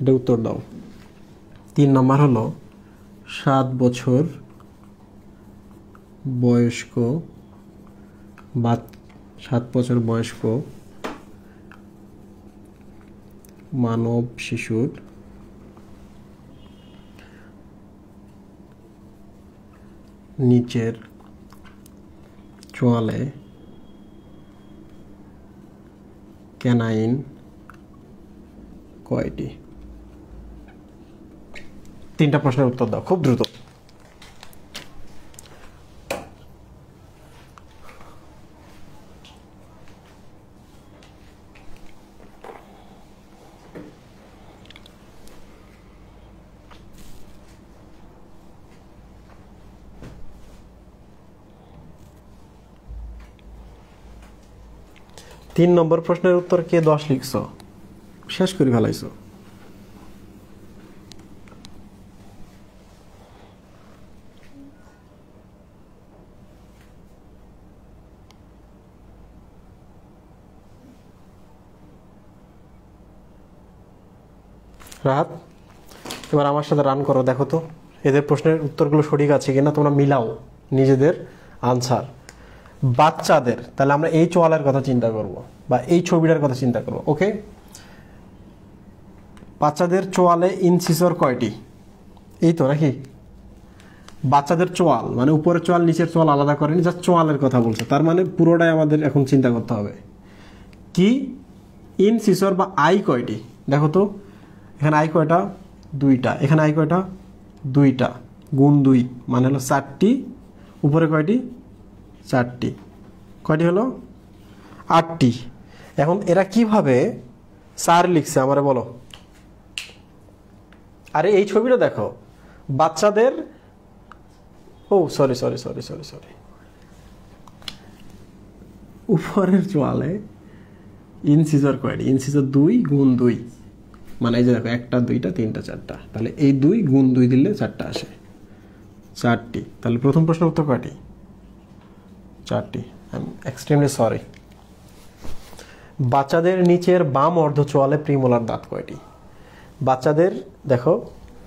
এটা উত্তর দাও। 3 নম্বর হলো 7 বছর বয়স্ক মানব শিশুর নিচের চোয়ালে ক্যানাইন কয়টি? 3টা প্রশ্নের উত্তর দাও খুব দ্রুত। তিন নম্বর প্রশ্নের উত্তর কে 10 লিখছো? শেষ করে ফেলাইছো। রাত, এবার আমার সাথে রান করো, দেখো তো এদের প্রশ্নের উত্তরগুলো সঠিক আছে কিনা, তোমরা মিলাও নিজেদের আনসার। বাচ্চাদের, তাহলে আমরা এই চোয়ালের কথা চিন্তা করব বা এই ছবিটার কথা চিন্তা করব। ওকে, বাচ্চাদের চোয়ালে ইনসিসর কয়টি? এই তো নাকি? বাচ্চাদের চোয়াল মানে উপরের চোয়াল নিচের চোয়াল আলাদা করেনি, যা চোয়ালের কথা বলছে, তার মানে পুরোটাই আমাদের এখন চিন্তা করতে হবে। কি ইনসিসর বা আই কয়টি? দেখো তো এখানে আই কয়টা? 2টা। এখানে আই কয়টা? 2টা গুণ 2 মানে হলো 4টি। উপরে কয়টি? 4টি। কয়টি হলো? 8টি। এখন এরা কিভাবে 4 লিখছে আমারে বলো। আরে এই ছবিটা দেখো, বাচ্চাদের সরি উপরের চোয়ালে ইনসিসর কয়টি? ইনসিসর 2 গুণ 2 মানে এই যে দেখো 1টা 2টা 3টা 4টা, তাহলে এই 2 গুণ 2 দিলে 4টা আসে, 4টি। তাহলে প্রথম প্রশ্নের উত্তর কয়টি? 4টি। I am extremely sorry. বাচ্চাদের নিচের বাম অর্ধ চোয়ালে প্রিমোলার দাঁত কয়টি? বাচ্চাদের দেখো,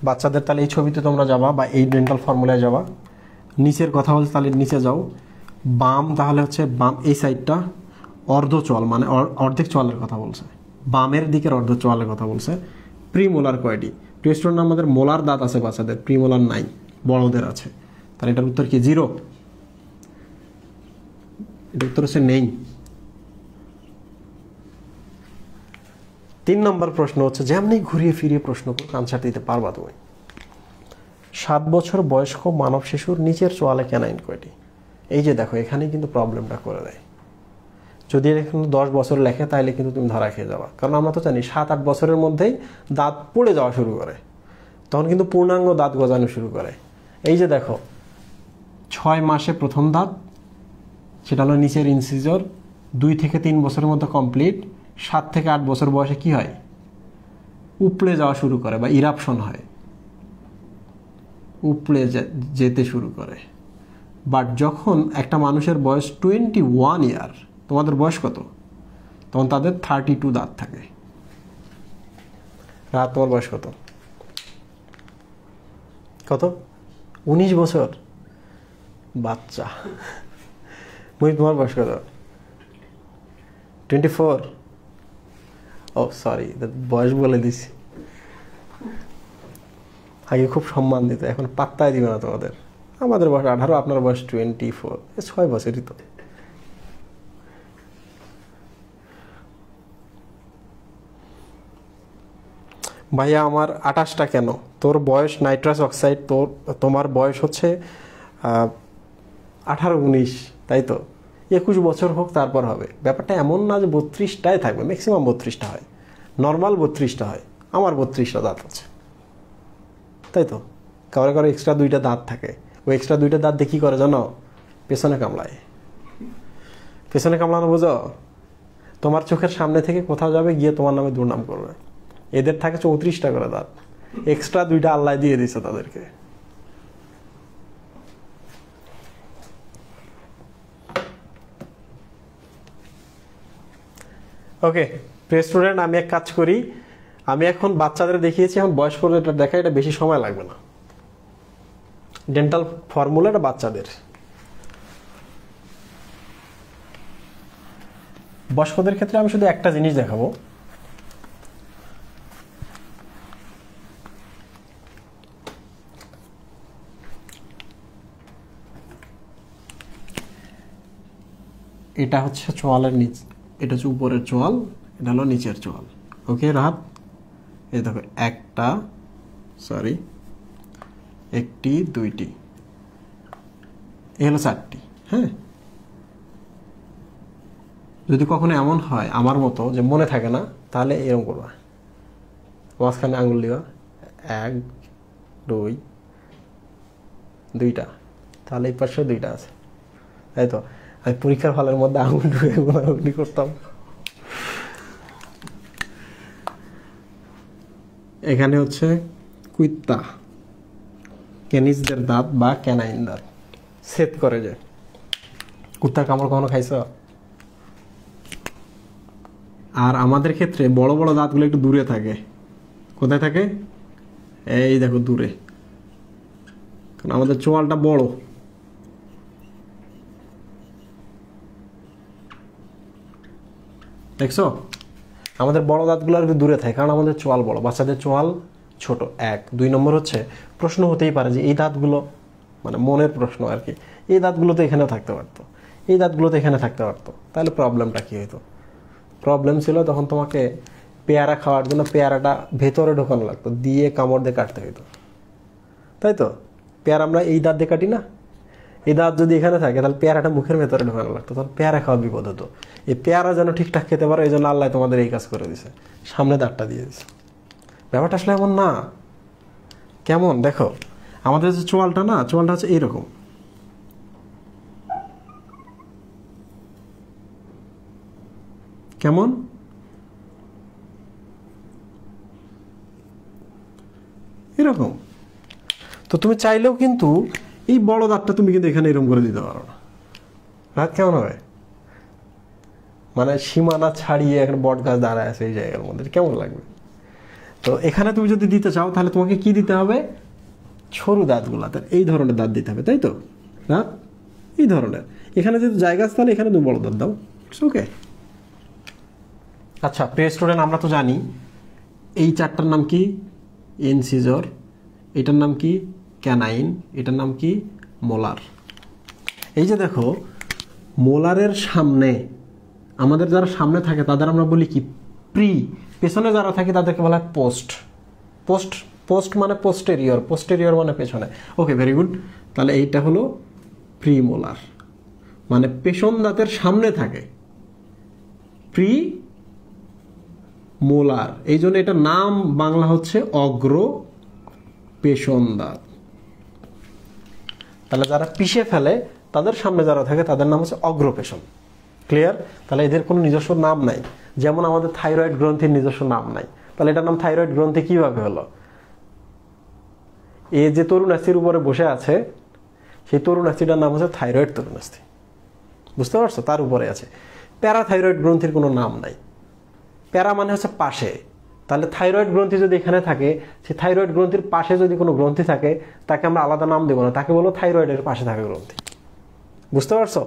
বাচ্চাদের তাহলে এই ছবিতে তোমরা যাবা বা এই ডেন্টাল ফর্মুলায় যাবা, নিচের কথা বলছে তাহলে নিচে যাও। বাম তাহলে হচ্ছে বাম এই সাইডটা অর্ধ চোয়াল মানে অর্ধেক চোয়ালের কথা বলছে, বামের দিকের অর্ধ চোয়ালের কথা বলছে। প্রিমোলার কয়টি? প্রিস্টোন আমাদের মোলার দাঁত আছে বাচ্চাদের, প্রিমোলার নাই, বড়দের আছে। তাহলে এটার উত্তর কি? 0। এটার উত্তর হচ্ছে নেই। 3 নম্বর প্রশ্ন হচ্ছে যেমনি ঘুরিয়ে ফিরিয়ে প্রশ্ন করুক আনসার দিতে পারবা তুমি। 7 বছর বয়স্ক মানব শিশুর নিচের চোয়ালে ক্যানাইন কয়টি? এই যে দেখো এখানে কিন্তু প্রবলেমটা করে দেয়। যদি এখানে 10 বছর লেখে তাহলে কিন্তু তুমি ধরা খেয়ে যাবা, কারণ আমরা তো জানি 7-8 বছরের মধ্যেই দাঁত পড়ে যাওয়া শুরু করে, তখন কিন্তু পূর্ণাঙ্গ দাঁত গজানো শুরু করে। এই যে দেখো 6 মাসে প্রথম দাঁত, সেটা হলো নিচের ইনসিজর, 2 থেকে 3 বছরের মধ্যে কমপ্লিট, 7 থেকে 8 বছর বয়সে কি হয়? উপড়ে যাওয়া শুরু করে বা ইরাপশন হয়, উপড়ে যেতে শুরু করে। বাট যখন একটা মানুষের বয়স 21 ইয়ার, তোমাদের বয়স কত? তখন তাদের 32 দাঁত থাকে। রাত, তোমার বয়স কত? কত? 19 বছর? বাচ্চা। তোমার বয়স কত? 24? সরি, বয়স বলে দিছি। আগে খুব সম্মান দিত, এখন পাত্তাই দিবে না তোমাদের। আমাদের বয়স 18, আপনার বয়স 24, 6 বছরই তো। ভাইয়া আমার 28টা কেন? তোর বয়স নাইট্রাস অক্সাইড, তোমার বয়স হচ্ছে 18-19, তাই তো? 21 বছর হোক তারপর হবে। ব্যাপারটা এমন না যে 32টাই থাকবে, ম্যাক্সিমাম 32টা হয়, নর্মাল 32টা হয়। আমার 32টা দাঁত আছে, তাই তো? কারো কারো এক্সট্রা 2টা দাঁত থাকে, ওই এক্সট্রা 2টা দাঁত দিয়ে কী করে জানো? পেছনে কামড়ায়। পেছনে কামড়ানো বোঝো? তোমার চোখের সামনে থেকে কোথাও যাবে, গিয়ে তোমার নামে দুর্নাম করবে। এদের থাকে 34টা করে দাঁত, এক্সট্রা 2টা আল্লাহ দিয়ে দিছে তাদেরকে। ওকে প্রিয় স্টুডেন্ট, আমি এক কাজ করি, আমি এখন বাচ্চাদের দেখিয়েছি, এখন বয়স্কদের দেখা, এটা বেশি সময় লাগবে না। ডেন্টাল ফর্মুলাটা বাচ্চাদের। বয়স্কদের ক্ষেত্রে আমি শুধু একটা জিনিস দেখাবো, এটা হচ্ছে চোয়ালের নিচ, এটা হচ্ছে উপরের চোয়াল, এটা হলো নিচের চোয়াল। ওকে রাহাত, এই দেখো একটি, দুইটি, এই হলো 4টি। হ্যাঁ, যদি কখনো এমন হয় আমার মতো যে মনে থাকে না, তাহলে এরকম করবা, মাঝখানে আঙুল দিবা, 1, 2, 2টা, তাহলে এই পাশে 2টা আছে, তাই তো? আমি পরীক্ষার হলের মধ্যে আঙুল ঢুকে গুণাগুণি করতাম। এখানে হচ্ছে কুইত্তা, ক্যানিসদের দাঁত বা ক্যানাইন দাঁত, সেট করে যে। কুত্তার কামড় কখনো খাইছ? আর আমাদের ক্ষেত্রে বড় বড় দাঁতগুলো একটু দূরে থাকে। কোথায় থাকে? এই দেখো দূরে, কারণ আমাদের চোয়ালটা বড়। দেখছো, আমাদের বড় দাঁতগুলো আর একটু দূরে থাকে, কারণ আমাদের চোয়াল বড়, বাচ্চাদের চোয়াল ছোট। 1, 2 নম্বর হচ্ছে প্রশ্ন হতেই পারে যে এই দাঁতগুলো, মানে মনের প্রশ্ন আর কি, এই দাঁতগুলো তো এখানেও থাকতে পারতো, এই দাঁতগুলো তো এখানে থাকতে পারতো, তাহলে প্রবলেমটা কী হতো? প্রবলেম ছিল তখন তোমাকে পেয়ারা খাওয়ার জন্য পেয়ারাটা ভেতরে ঢোকানো লাগতো, দিয়ে কামড় দিয়ে কাটতে হতো, তাই তো? পেয়ারা আমরা এই দাঁত দিয়ে কাটি না, এই দাঁত যদি এখানে থাকে তাহলে পেয়ারাটা মুখের ভেতরে ঢোকানো লাগতো, তখন পেয়ারা খাওয়ার বিপদ হতো। এই পেয়ারা যেন ঠিকঠাক খেতে পারো, এই জন্য আল্লাহ তোমাদের এই কাজ করে দিছে, সামনে দাঁতটা দিয়ে দিছে। ব্যাপারটা আসলে এমন না। কেমন দেখো, আমাদের যে চোয়ালটা না, চোয়ালটা হচ্ছে এইরকম, কেমন এরকম। তো তুমি চাইলেও কিন্তু এই বড় দাঁতটা তুমি কিন্তু এখানে এরকম করে দিতে পারো না। রাত কেমন হবে? মানে সীমানা ছাড়িয়ে একটা বট গাছ দাঁড়ায় আছে এই জায়গার মধ্যে, কেমন লাগবে? তো এখানে তুমি যদি দিতে চাও তাহলে তোমাকে কি দিতে হবে? সরু দাঁতগুলা, এই ধরনের দাঁত দিতে হবে, তাই তো? দাঁত এই ধরনের, এখানে যদি জায়গা আছে তাহলে এখানে তুমি বড় দাঁত দাও, ইটস ওকে। আচ্ছা প্রিয় স্টুডেন্ট, আমরা তো জানি এই 4টার নাম কি? ইনসিজর, এটার নাম কি? ক্যানাইন, এটার নাম কি? মোলার। এই যে দেখো, মোলারের সামনে, আমাদের যারা সামনে থাকে তাদের আমরা বলি কি? প্রি। পেছনে যারা থাকে তাদেরকে বলা হয় পোস্ট। পোস্ট মানে পোস্টেরিয়র মানে পেছনে। ওকে, ভেরি গুড। তাহলে এইটা হলো প্রি মোলার, মানে পেছন দাঁতের সামনে থাকে, প্রি মোলার। এই জন্য এটার নাম বাংলা হচ্ছে অগ্র পেছন দাঁত। তাহলে যারা পিষে ফেলে তাদের সামনে যারা থাকে তাদের নাম হচ্ছে অগ্র পেছন। ক্লিয়ার? তাহলে এদের কোনো নিজস্ব নাম নাই, যেমন আমাদের থাইরয়েড গ্রন্থির নিজস্ব নাম নাই। তাহলে এটার নাম থাইরয়েড গ্রন্থি কিভাবে হলো? এই যে তরুণাস্থির উপরে বসে আছে, সেই তরুণাস্থিটার নাম হচ্ছে থাইরয়েড তরুণাস্থি। বুঝতে পারছো? তার উপরে আছে। প্যারাথাইরয়েড গ্রন্থির কোনো নাম নাই। প্যারা মানে হচ্ছে পাশে। তাহলে থাইরয়েড গ্রন্থি যদি এখানে থাকে, সেই থাইরয়েড গ্রন্থির পাশে যদি কোনো গ্রন্থি থাকে, তাকে আমরা আলাদা নাম দেবো না, তাকে বলো থাইরয়েডের পাশে থাকা গ্রন্থি। বুঝতে পারছো?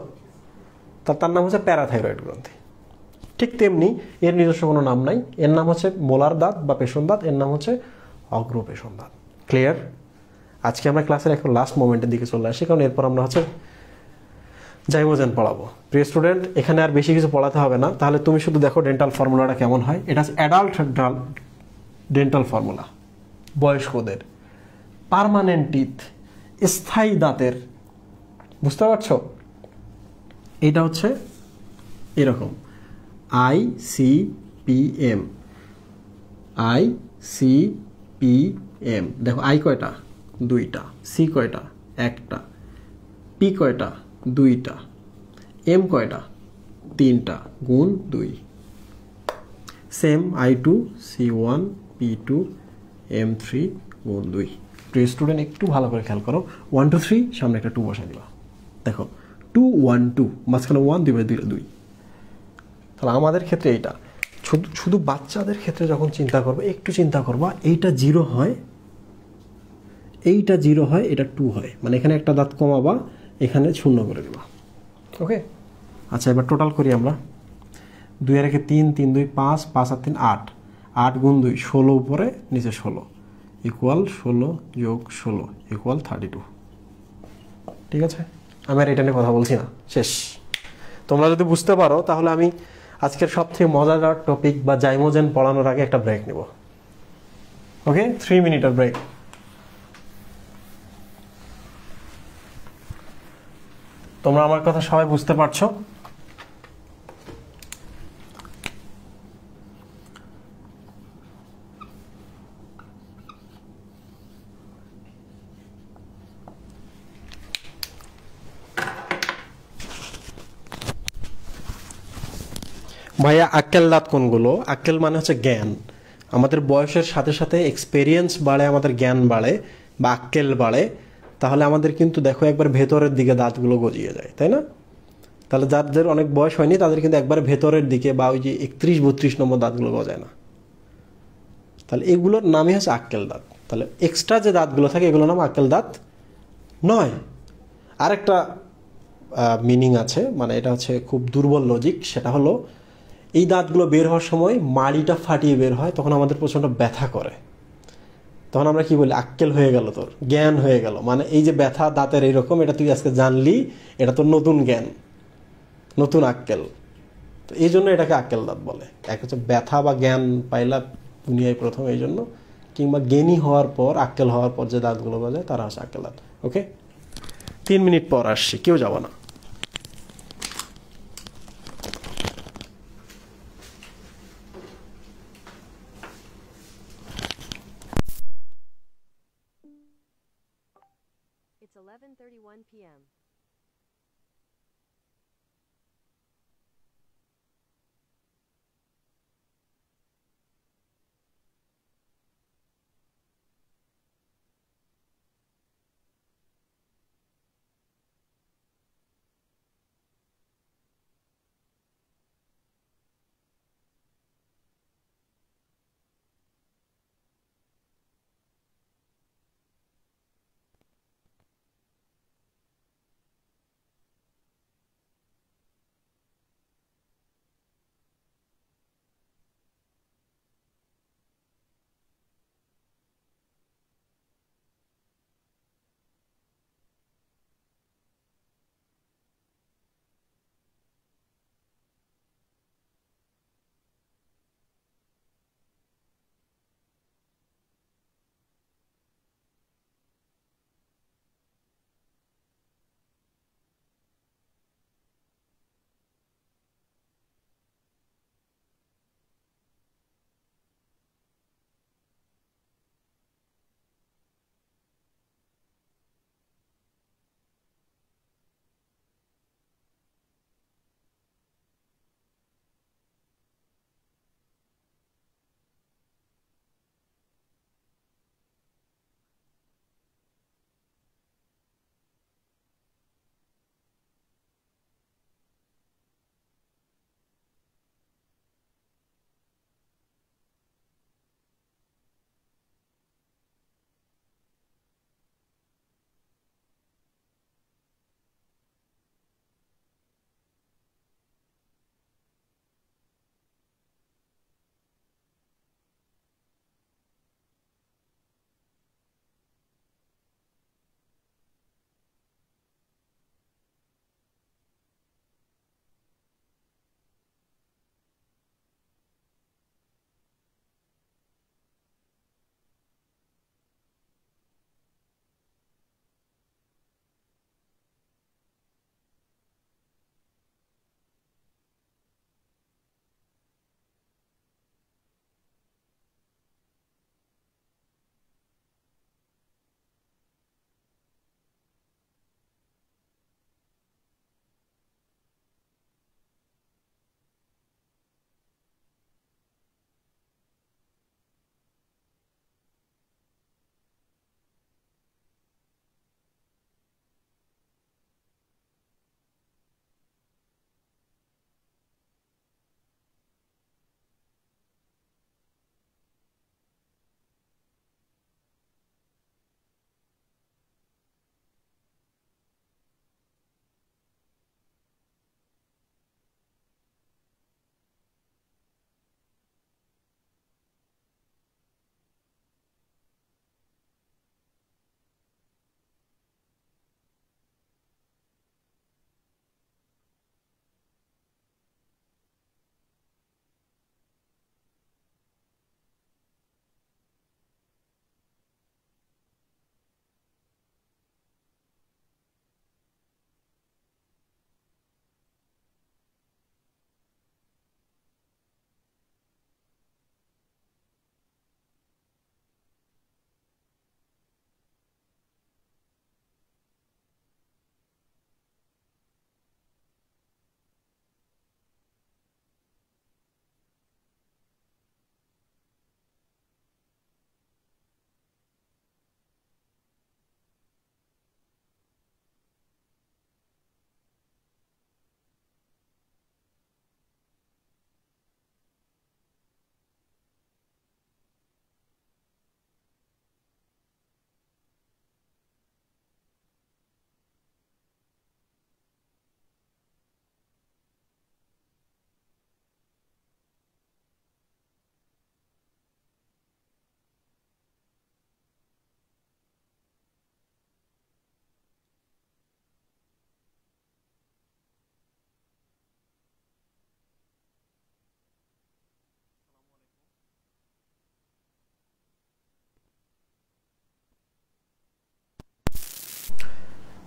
তার নাম হচ্ছে প্যারাথাইরয়েড গ্রন্থি। ঠিক তেমনি এর নিজস্ব কোনো নাম নাই, এর নাম হচ্ছে মোলার দাঁত বা পেছন দাঁত, এর নাম হচ্ছে অগ্র পেছন দাঁত। ক্লিয়ার? আজকে আমরা ক্লাসের এখন লাস্ট মোমেন্টের দিকে চলে আসি, কারণ এরপর আমরা হচ্ছে জাইমোজেন পড়াবো। প্রিয় স্টুডেন্ট, এখানে আর বেশি কিছু পড়াতে হবে না, তাহলে তুমি শুধু দেখো ডেন্টাল ফর্মুলাটা কেমন হয়। এটা হচ্ছে অ্যাডাল্ট ডেন্টাল ফর্মুলা, বয়স্কদের পার্মানেন্ট টিথ, স্থায়ী দাঁতের, বুঝতে পারছো? এটা হচ্ছে এরকম ICPM, ICPM। দেখো আই কয়টা? দুইটা। সি কয়টা? একটা। পি কয়টা? দুইটা। এম কয়টা? তিনটা, গুণ দুই। Same I2 C1 P2 M3 গুণ দুই। প্রিয় স্টুডেন্ট, একটু ভালো করে খেয়াল করো। 1 2 3, সামনে একটা 2 বসাই দিবা। দেখো 2 1 2, মাঝখানে 1, দুই দিলে 2। তাহলে আমাদের ক্ষেত্রে এইটা শুধু বাচ্চাদের ক্ষেত্রে যখন চিন্তা করবো, একটু চিন্তা করবা, এইটা 0 হয়, এইটা 0 হয়, এটা 2 হয়, মানে এখানে একটা দাঁত কমাবা, এখানে শূন্য করে দিবা। ওকে, আচ্ছা এবার টোটাল করি আমরা। 2 আর 1 3, 3 2 5, 5 আর 3 8, 8 গুণ 2 16, উপরে নিচে 16, ইকুয়াল 16 যোগ 16 ইকুয়াল 32। ঠিক আছে, আমি আর এটা নিয়ে কথা বলছি না, শেষ। তোমরা যদি বুঝতে পারো তাহলে আমি আজকের সবথেকে মজাদার টপিক বা জাইমোজেন পড়ানোর আগে একটা ব্রেক নেব। ওকে, 3 মিনিটের ব্রেক। তোমরা আমার কথা সবাই বুঝতে পারছো? ভাইয়া আক্কেল দাঁত কোনগুলো? আক্কেল মানে হচ্ছে জ্ঞান। আমাদের বয়সের সাথে সাথে এক্সপেরিয়েন্স বাড়ে, আমাদের জ্ঞান বাড়ে বা আক্কেল বাড়ে। তাহলে আমাদের কিন্তু দেখো একবার ভেতরের দিকে দাঁতগুলো গজিয়ে যায়, তাই না? তাহলে যাদের অনেক বয়স হয়নি তাদের কিন্তু একবার ভেতরের দিকে বা ওই যে 31 32 নম্বর দাঁতগুলো গজায় না। তাহলে এগুলোর নামই হচ্ছে আক্কেল দাঁত। তাহলে এক্সট্রা যে দাঁতগুলো থাকে এগুলোর নাম আক্কেল দাঁত নয়। আরেকটা মিনিং আছে, মানে এটা হচ্ছে খুব দুর্বল লজিক। সেটা হলো এই দাঁতগুলো বের হওয়ার সময় মাড়িটা ফাটিয়ে বের হয়, তখন আমাদের প্রচণ্ড ব্যথা করে। তখন আমরা কি বলি? আক্কেল হয়ে গেল, তোর জ্ঞান হয়ে গেল। মানে এই যে ব্যথা দাঁতের এইরকম, এটা তুই আজকে জানলি, এটা তোর নতুন জ্ঞান, নতুন আক্কেল। তো এই জন্য এটাকে আক্কেল দাঁত বলে। এক হচ্ছে ব্যথা বা জ্ঞান পাইলা দুনিয়ায় প্রথম, এই জন্য, কিংবা জ্ঞানী হওয়ার পর, আক্কেল হওয়ার পর যে দাঁতগুলো বাজায় তারা হচ্ছে আক্কেল দাঁত। ওকে, 3 মিনিট পর আসছি, কেউ যাবো না। It's 11:31 p.m.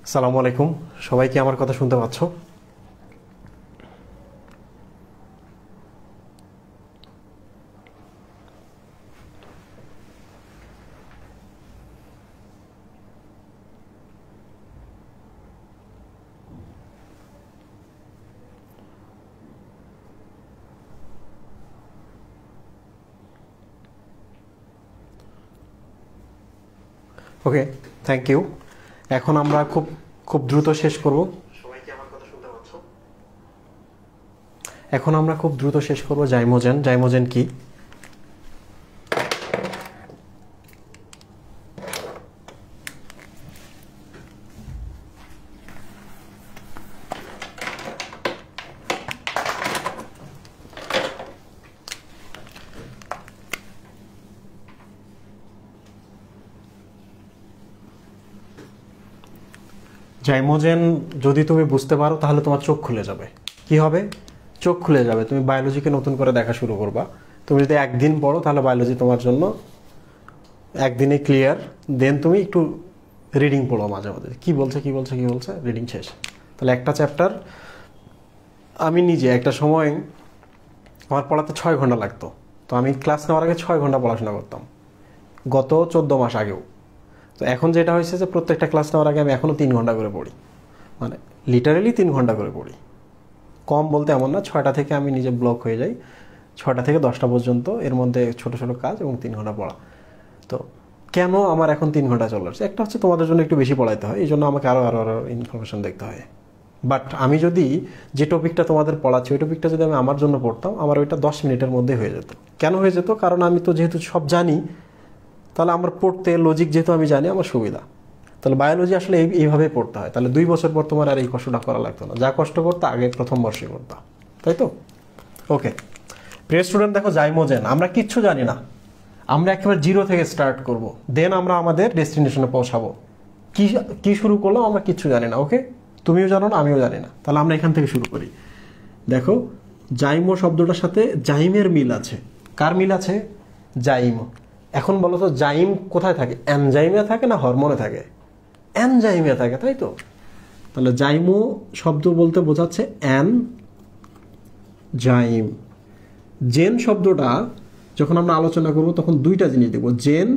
আসসালামু আলাইকুম, সবাই কি আমার কথা শুনতে পাচ্ছ? ওকে, থ্যাংক ইউ। এখন আমরা খুব খুব দ্রুত শেষ করব। সবাই কি আমার কথা শুনতে পাচ্ছ? এখন আমরা খুব দ্রুত শেষ করব জাইমোজেন। জাইমোজেন কি? জাইমোজেন যদি তুমি বুঝতে পারো তাহলে তোমার চোখ খুলে যাবে। কি হবে? চোখ খুলে যাবে, তুমি বায়োলজিকে নতুন করে দেখা শুরু করবা। তুমি যদি একদিন পড়ো তাহলে বায়োলজি তোমার জন্য একদিনে ক্লিয়ার। দেন তুমি একটু রিডিং পড়ো মাঝে মাঝে, কি বলছে কি বলছে কি বলছে, রিডিং শেষ। তাহলে একটা চ্যাপ্টার আমি নিজে একটা সময় আমার পড়াতে 6 ঘন্টা লাগতো। তো আমি ক্লাস নেওয়ার আগে 6 ঘন্টা পড়াশোনা করতাম, গত 14 মাস আগেও। তো এখন যেটা হয়েছে যে প্রত্যেকটা ক্লাস নেওয়ার আগে আমি এখনও 3 ঘন্টা করে পড়ি, মানে লিটারেলি 3 ঘন্টা করে পড়ি। কম বলতে এমন না, 6টা থেকে আমি নিজে ব্লক হয়ে যাই, 6টা থেকে 10টা পর্যন্ত, এর মধ্যে ছোট ছোট কাজ এবং 3 ঘন্টা পড়া। তো কেন আমার এখন 3 ঘন্টা চলে আসছে? একটা হচ্ছে তোমাদের জন্য একটু বেশি পড়াইতে হয়, এই জন্য আমাকে আরও আরও আরও ইনফরমেশন দেখতে হয়। বাট আমি যদি যে টপিকটা তোমাদের পড়াচ্ছি ওই টপিকটা যদি আমি আমার জন্য পড়তাম, আমার ওইটা 10 মিনিটের মধ্যে হয়ে যেত। কেন হয়ে যেত? কারণ আমি তো যেহেতু সব জানি, তাহলে আমার পড়তে লজিক যেহেতু আমি জানি, আমার সুবিধা। তাহলে বায়োলজি আসলে এইভাবেই পড়তে হয়। তাহলে 2 বছর পর তোমার আর এই কষ্টটা করা লাগতো না, যা কষ্ট করতে আগে প্রথম বর্ষে করতাম, তাই তো? ওকে প্রিয় স্টুডেন্ট, দেখো জাইমোজেন আমরা কিচ্ছু জানি না, আমরা একেবারে 0 থেকে স্টার্ট করব, দেন আমরা আমাদের ডেস্টিনেশনে পৌঁছাবো। কি কি শুরু করলাম আমরা কিচ্ছু জানি না। ওকে, তুমিও জানো না, আমিও জানি না। তাহলে আমরা এখান থেকে শুরু করি। দেখো জাইমো শব্দটার সাথে জাইমের মিল আছে। কার মিল আছে? জাইম। এখন বলো তো জাইম কোথায় থাকে? এনজাইমে থাকে না হরমোনে থাকে? এনজাইমে থাকে, তাই তো? তাহলে জাইমো শব্দ বলতে বোঝাচ্ছে এন জাইম। জেন শব্দটা যখন আমরা আলোচনা করব তখন 2টা জিনিস দেখব, জেন,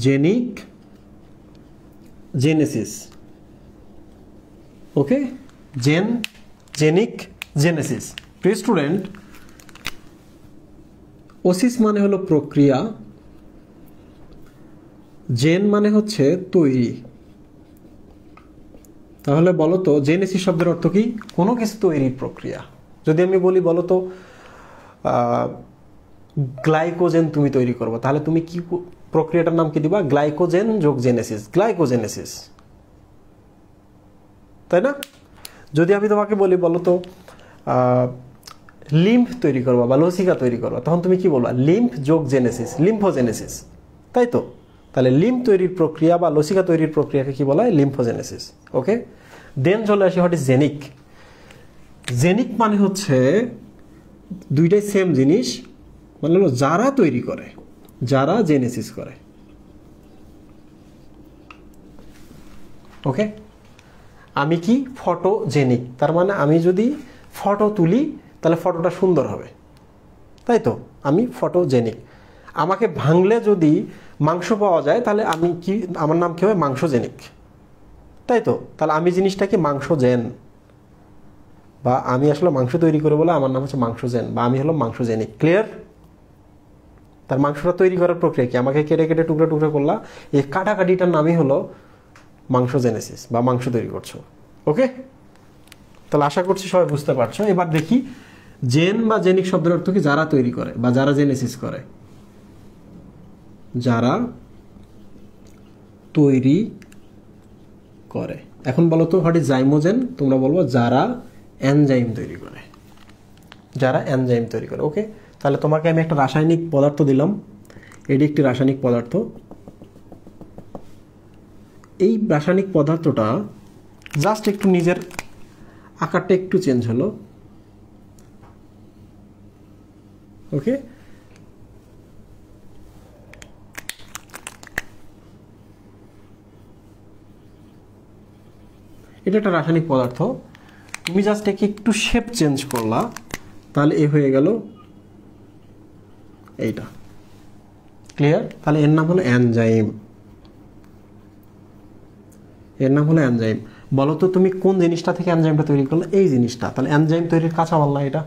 জেনিক, জেনেসিস। ওকে, জেন, জেনিক, জেনেসিস। প্রিয় স্টুডেন্ট, ওসিস মানে হলো প্রক্রিয়া, জেন মানে হচ্ছে তৈরি। তাহলে বলো তো জেনেসিস শব্দের অর্থ কি? কোনো কিছু তৈরির প্রক্রিয়া। যদি আমি বলি বলো তো গ্লাইকোজেন তুমি তৈরি করবো, তাহলে তুমি কি প্রক্রিয়াটার নাম কি দিবা? গ্লাইকোজেন যোগ জেনেসিস, গ্লাইকোজেনেসিস, তাই না? যদি আমি তোমাকে বলি বলো তো লিম্ফ তৈরি করবা বা লসিকা তৈরি করবা, তখন তুমি কি বলবা? লিম্ফ যোগ জেনেসিস, লিম্ফোজেনেসিস, তাই তো? তাহলে লিম্ফ তৈরির প্রক্রিয়া বা লসিকা তৈরির প্রক্রিয়াকে কি বলা হয়? লিম্ফোজেনেসিস। ওকে, দেন চলে আসি হোয়াট ইজ জেনিক। জেনিক মানে হচ্ছে 2টাই সেম জিনিস, মানে হলো যারা তৈরি করে, যারা জেনেসিস করে। ওকে, আমি কি? ফটোজেনিক। তার মানে আমি যদি ফটো তুলি তাহলে ফটোটা সুন্দর হবে, তাই তো? আমি ফটোজেনিক। আমাকে ভাঙলে যদি মাংস পাওয়া যায় তাহলে আমি কি, আমার নাম কি হবে? মাংসজেনিক, তাই তো? তাহলে আমি জিনিসটা কি? মাংসজেন, বা আমি আসলে মাংস তৈরি করে বলে আমার নাম হচ্ছে মাংসজেন, বা আমি হলো মাংসজেনিক। ক্লিয়ার? তার মাংসটা তৈরি করার প্রক্রিয়া কি? আমাকে কেটে কেটে টুকরো টুকরো করলা, এই কাটাকাটিটার নামই হলো মাংসজেনেসিস বা মাংস তৈরি করছো। ওকে, তাহলে আশা করছি সবাই বুঝতে পারছো। এবার দেখি জেন বা জেনিক শব্দের অর্থ কি? যারা তৈরি করে বা যারা জেনেসিস করে, যারা তৈরি করে। এখন বলো তো হোয়াট ইজ জাইমোজেন? তোমরা বলবো যারা এনজাইম তৈরি করে, যারা এনজাইম তৈরি করে। ওকে, তাহলে তোমাকে আমি একটা রাসায়নিক পদার্থ দিলাম, এটি একটি রাসায়নিক পদার্থ। এই রাসায়নিক পদার্থটা জাস্ট একটু নিজের আকারটা একটু চেঞ্জ হলো। ওকে, এটা একটা রাসায়নিক পদার্থ, তুমি জাস্ট একে একটু শেপ চেঞ্জ করলা, তাহলে এ হয়ে গেল এইটা। ক্লিয়ার? তাহলে এর নাম হলো এনজাইম। এর নাম হলো এনজাইম। বলো তো তুমি কোন জিনিসটা থেকে এনজাইমটা তৈরি করলে? এই জিনিসটা। তাহলে এনজাইম তৈরির কাঁচামাল না এটা?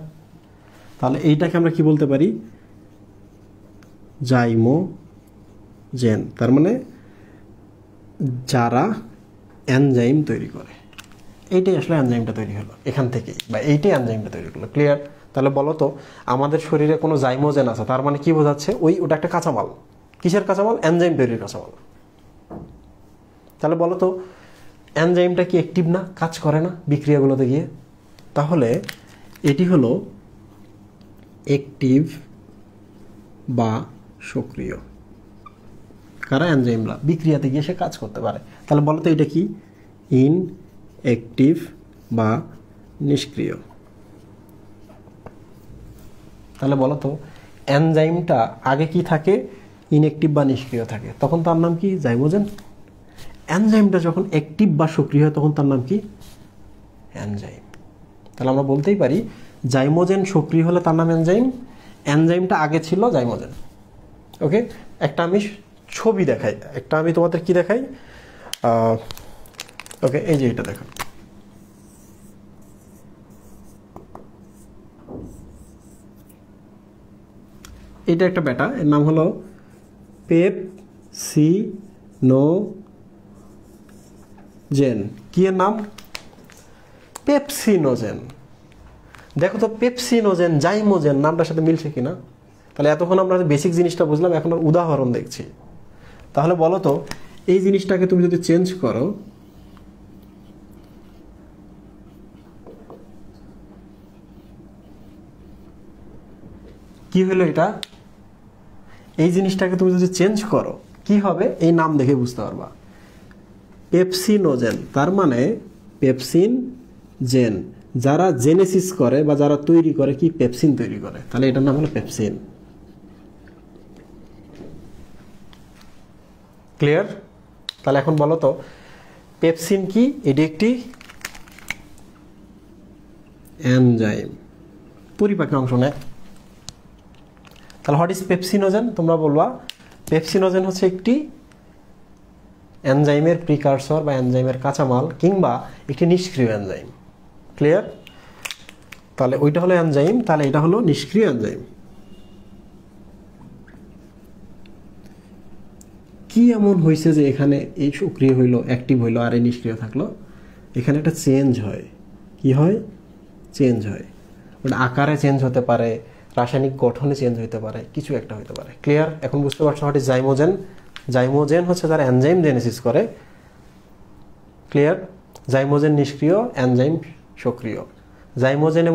তাহলে এইটাকে আমরা কি বলতে পারি? জাইমোজেন। তার মানে যারা এনজাইম তৈরি করে, এইটাই আসলে এনজাইমটা তৈরি হলো এখান থেকেই, বা এইটাই এনজাইমটা তৈরি করলো। ক্লিয়ার? তাহলে বলো তো আমাদের শরীরে কোনো জাইমোজেন আছে, তার মানে কি বোঝাচ্ছে? ওটা একটা কাঁচামাল। কিসের কাঁচামাল? এনজাইম তৈরির কাঁচামাল। তাহলে বলো তো এনজাইমটা কি অ্যাক্টিভ না? কাজ করে না বিক্রিয়াগুলোতে গিয়ে? তাহলে এটি হলো অ্যাক্টিভ বা সক্রিয়। কারা? এনজাইমরা। বিক্রিয়াতে গিয়ে সে কাজ করতে পারে। তাহলে বলো তো এটা কি? ইনঅ্যাক্টিভ বা নিষ্ক্রিয়। তাহলে বলো তো এনজাইমটা আগে কি থাকে? ইনঅ্যাক্টিভ বা নিষ্ক্রিয় থাকে, তখন তার নাম কি? জাইমোজেন। এনজাইমটা যখন অ্যাক্টিভ বা সক্রিয় হয় তখন তার নাম কি? এনজাইম। তাহলে আমরা বলতেই পারি জাইমোজেন সক্রিয় হলে তার নাম এনজাইম, এনজাইমটা আগে ছিল জাইমোজেন। ওকে, একটা আমি ছবি দেখাই, একটা আমি তোমাদের কি দেখাই। ওকে, এই যে এটা দেখো, এটা একটা ব্যাটা, এর নাম হলো পেপসিনোজেন। কি এর নাম? পেপসিনোজেন। দেখো তো পেপসিনোজেন জাইমোজেন নামটার সাথে মিলছে কিনা। তাহলে এতক্ষণ আমরা বেসিক জিনিসটা বুঝলাম, এখন আর উদাহরণ দেখছি। তাহলে বলো তো এই জিনিসটাকে তুমি যদি চেঞ্জ করো, কি হলো এটা? এই জিনিসটাকে তুমি যদি চেঞ্জ করো কি হবে? এই নাম দেখে বুঝতে পারবা। পেপসিনোজেন, তার মানে পেপসিন জেন, যারা জেনেসিস করে বা যারা তৈরি করে কি? পেপসিন তৈরি করে। তাহলে এটার নাম হলো পেপসিন। ক্লিয়ার? তাহলে এখন বলো তো পেপসিন কি? এটি একটি এনজাইম, পরিপাকে অংশ নেয়। তাহলে হোয়াট ইজ পেপসিনোজেন? তোমরা বলবা পেপসিনোজেন হচ্ছে একটি এনজাইমের প্রিকারসর বা এনজাইমের কাঁচামাল, কিংবা একটি নিষ্ক্রিয় এনজাইম। ক্লিয়ার? তাহলে ওইটা হলো এনজাইম, তাহলে এটা হলো নিষ্ক্রিয় এনজাইম। কি এমন হয়েছে যে এখানে এই সক্রিয় হইলো, অ্যাক্টিভ হইলো, আর এই নিষ্ক্রিয় থাকলো? এখানে একটা চেঞ্জ হয়। কি হয়? চেঞ্জ হয়। ওটা আকারে চেঞ্জ হতে পারে, রাসায়নিক গঠনে চেঞ্জ হতে পারে, কিছু একটা হতে পারে। ক্লিয়ার? এখন বুঝতে পারছো হোয়াট ইজ জাইমোজেন? জাইমোজেন হচ্ছে যারা এনজাইম জেনেসিস করে। ক্লিয়ার? জাইমোজেন নিষ্ক্রিয়, এনজাইম সক্রিয়। জাইমোজেন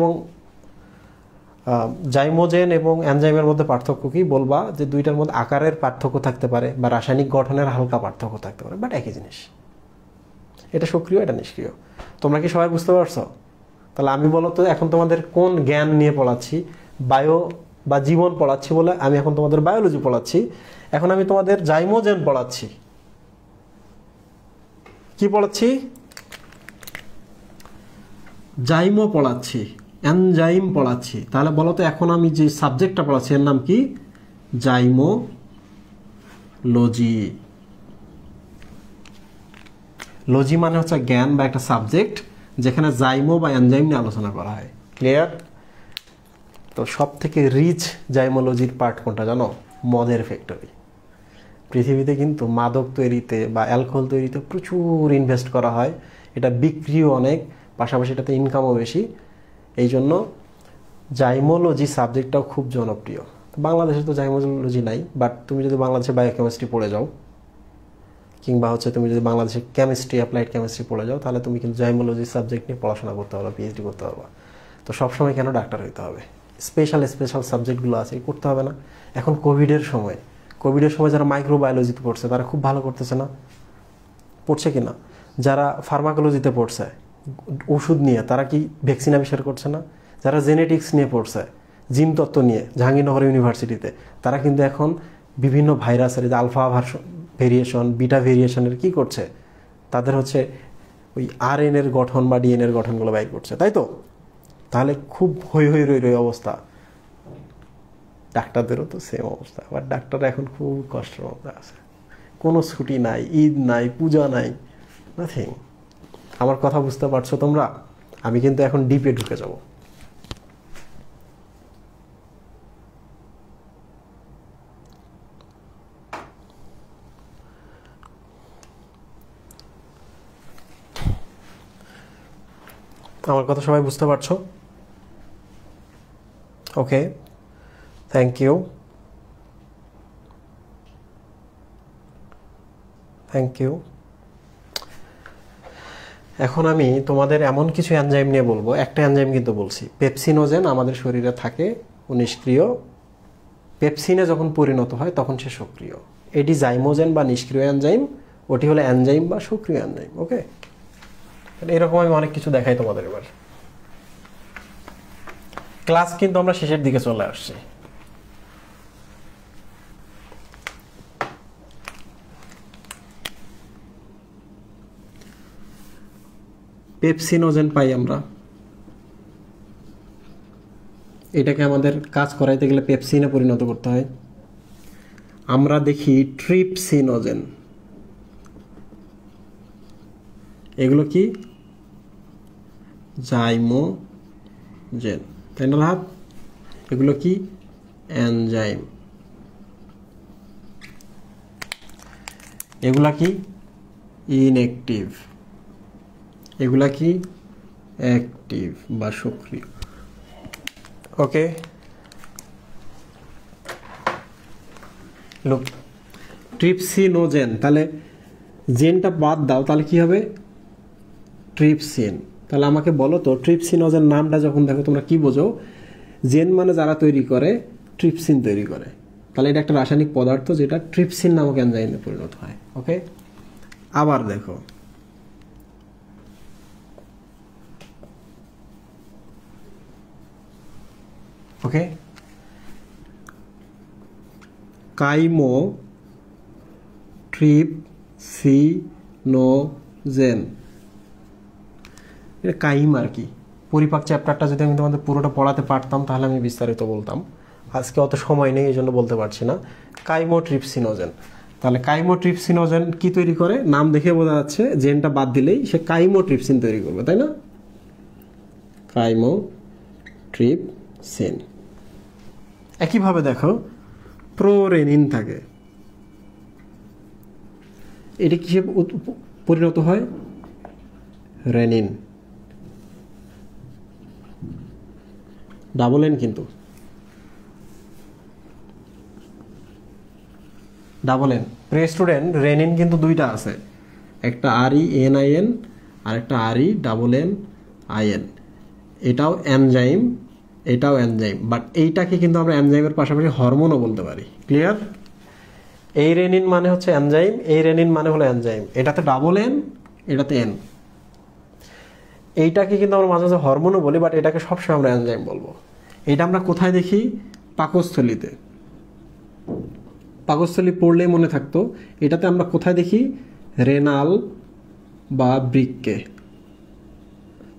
এবং এনজাইমের মধ্যে পার্থক্য কি? বলবা যে দুইটার মধ্যে আকারের পার্থক্য থাকতে পারে বা রাসায়নিক গঠনের হালকা পার্থক্য থাকতে পারে, বাট একই জিনিস। এটা সক্রিয়, এটা নিষ্ক্রিয়। তোমরা কি সবাই বুঝতে পারছো? তাহলে আমি বলো তো এখন তোমাদের কোন জ্ঞান নিয়ে পড়াচ্ছি? বায়ো বা জীবন পড়াচ্ছি বলে আমি এখন তোমাদের বায়োলজি পড়াচ্ছি। এখন আমি তোমাদের জাইমোজেন পড়াচ্ছি। কি পড়াচ্ছি? জাইমো পড়াচ্ছি, এনজাইম পড়াচ্ছি। তাহলে বলো তো এখন আমি যে সাবজেক্টটা পড়াচ্ছি এর নাম কি? জাইমোলজি। লজি মানে হচ্ছে জ্ঞান বা একটা সাবজেক্ট যেখানে জাইমো বা এনজাইম নিয়ে আলোচনা করা হয়। ক্লিয়ার? তো সব থেকে রিচ জাইমোলজির পার্ট কোনটা জানো? মদের ফ্যাক্টরি। পৃথিবীতে কিন্তু মাদক তৈরিতে বা অ্যালকোহল তৈরিতে প্রচুর ইনভেস্ট করা হয়, এটা বিক্রিও অনেক, পাশাপাশি এটাতে ইনকামও বেশি। এই জন্য জাইমোলজি সাবজেক্টটাও খুব জনপ্রিয়। বাংলাদেশে তো জাইমোলজি নাই, বাট তুমি যদি বাংলাদেশে বায়োকেমিস্ট্রি পড়ে যাও, কিংবা হচ্ছে তুমি যদি বাংলাদেশে কেমিস্ট্রি, অ্যাপ্লাইড কেমিস্ট্রি পড়ে যাও, তাহলে তুমি কিন্তু জাইমোলজি সাবজেক্ট নিয়ে পড়াশোনা করতে পারবা, পিএইচডি করতে পারবা। তো সবসময় কেন ডাক্তার হইতে হবে? স্পেশাল সাবজেক্টগুলো আছে, করতে হবে না? এখন কোভিডের সময় যারা মাইক্রোবায়োলজিতে পড়ছে তারা খুব ভালো করতেছে না? পড়ছে কিনা? যারা ফার্মাকোলজিতে পড়ছে ওষুধ নিয়ে, তারা কি ভ্যাকসিন আবিষ্কার করছে না? যারা জেনেটিক্স নিয়ে পড়ছে, জিন তত্ত্ব নিয়ে জাহাঙ্গীরনগর ইউনিভার্সিটিতে, তারা কিন্তু এখন বিভিন্ন ভাইরাসের যে আলফা ভেরিয়েশন, বিটা ভেরিয়েশনের কি করছে? তাদের হচ্ছে ওই আরএন এর গঠন বা ডিএনএ এর গঠনগুলো বাইর করছে, তাই তো? তাহলে খুব হই হই রই রই অবস্থা। ডাক্তারদেরও তো সেম অবস্থা, বাট ডাক্তাররা এখন খুব কষ্টের মধ্যে আছে। কোনো ছুটি নাই, ঈদ নাই, পূজা নাই, নাথিং। আমার কথা বুঝতে পারছো তোমরা? আমি কিন্তু এখন ডিপে ঢুকে যাব। আমার কথা সবাই বুঝতে পারছো? ওকে, থ্যাংক ইউ, থ্যাংক ইউ। এখন আমি তোমাদের এমন কিছু এনজাইম নিয়ে বলবো। একটা এনজাইম কিন্তু বলছি, পেপসিনোজেন আমাদের শরীরে থাকে, ও নিষ্ক্রিয়। পেপসিনে যখন পরিণত হয় তখন সে সক্রিয়। এটি জাইমোজেন বা নিষ্ক্রিয় এনজাইম, ওটি হলো এনজাইম বা সক্রিয় এনজাইম। ওকে, এরকম আমি অনেক কিছু দেখাই তোমাদের। এবার ক্লাস কিন্তু আমরা শেষের দিকে চলে আসছি। পেপসিনোজেন পাই আমরা, এটাকে আমাদের কাজ করাইতে গেলে পেপসিনে পরিণত করতে হয়। আমরা দেখি ট্রিপসিনোজেন, এগুলো কি? জাইমোজেন, তাই না রাহাত? এগুলো কি? এনজাইম। এগুলা কি? ইনঅ্যাক্টিভ। এগুলা কি? অ্যাক্টিভ বা সক্রিয়। ওকে, লোক ট্রিপসিনোজেন, তাহলে জেনটা বাদ দাও, তাহলে কি হবে? ট্রিপসিন। তাহলে আমাকে বলো তো, ট্রিপসিনোজেন নামটা যখন দেখো তোমরা কি বোঝো? জেন মানে যারা তৈরি করে, ট্রিপসিন তৈরি করে। তাহলে এটা একটা রাসায়নিক পদার্থ যেটা ট্রিপসিন নামক এনজাইমে পরিণত হয়। ওকে, আবার দেখো, ওকে, কাইমো ট্রিপসিনোজেন, এটা কাইম আর কি। পরিপাক চ্যাপ্টারটা যদি আমি তোমাদের পুরোটা পড়াতে পারতাম তাহলে আমি বিস্তারিত বলতাম, আজকে অত সময় নেই, এই জন্য বলতে পারছি না। কাইমোট্রিপসিনোজেন, তাহলে কাইমোট্রিপসিনোজেন কি তৈরি করে? নাম দেখে বোঝা যাচ্ছে, জেনটা বাদ দিলেই সে কাইমোট্রিপসিন তৈরি করবে, তাই না? কাইমোট্রিপসিন। একইভাবে দেখো, প্রোরেনিন থাকে, এটি কিসে পরিণত হয়? রেনিন। ডাবল এন কিন্তু, ডাবল এন। প্রিয় স্টুডেন্ট, রেনিন কিন্তু দুইটা আছে, একটা RENIN আর একটা RENNIN। এটাও এনজাইম, এটাও এনজাইম, বাট এইটাকে কিন্তু আমরা এনজাইমের পাশাপাশি হরমোনও বলতে পারি। ক্লিয়ার? এই রেনিন মানে হচ্ছে এনজাইম, এই রেনিন মানে হলো এনজাইম। এটাতে ডাবল এন, এটাতে এন। এইটাকে কিন্তু আমরা মাঝে মাঝে হরমোনও বলি, বাট এটাকে সবসময় আমরা এনজাইম বলবো। এটা আমরা কোথায় দেখি? পাকস্থলীতে। পাকস্থলী পড়লেই মনে থাকতো। এটাতে আমরা কোথায় দেখি? রেনাল বা বৃক্কে।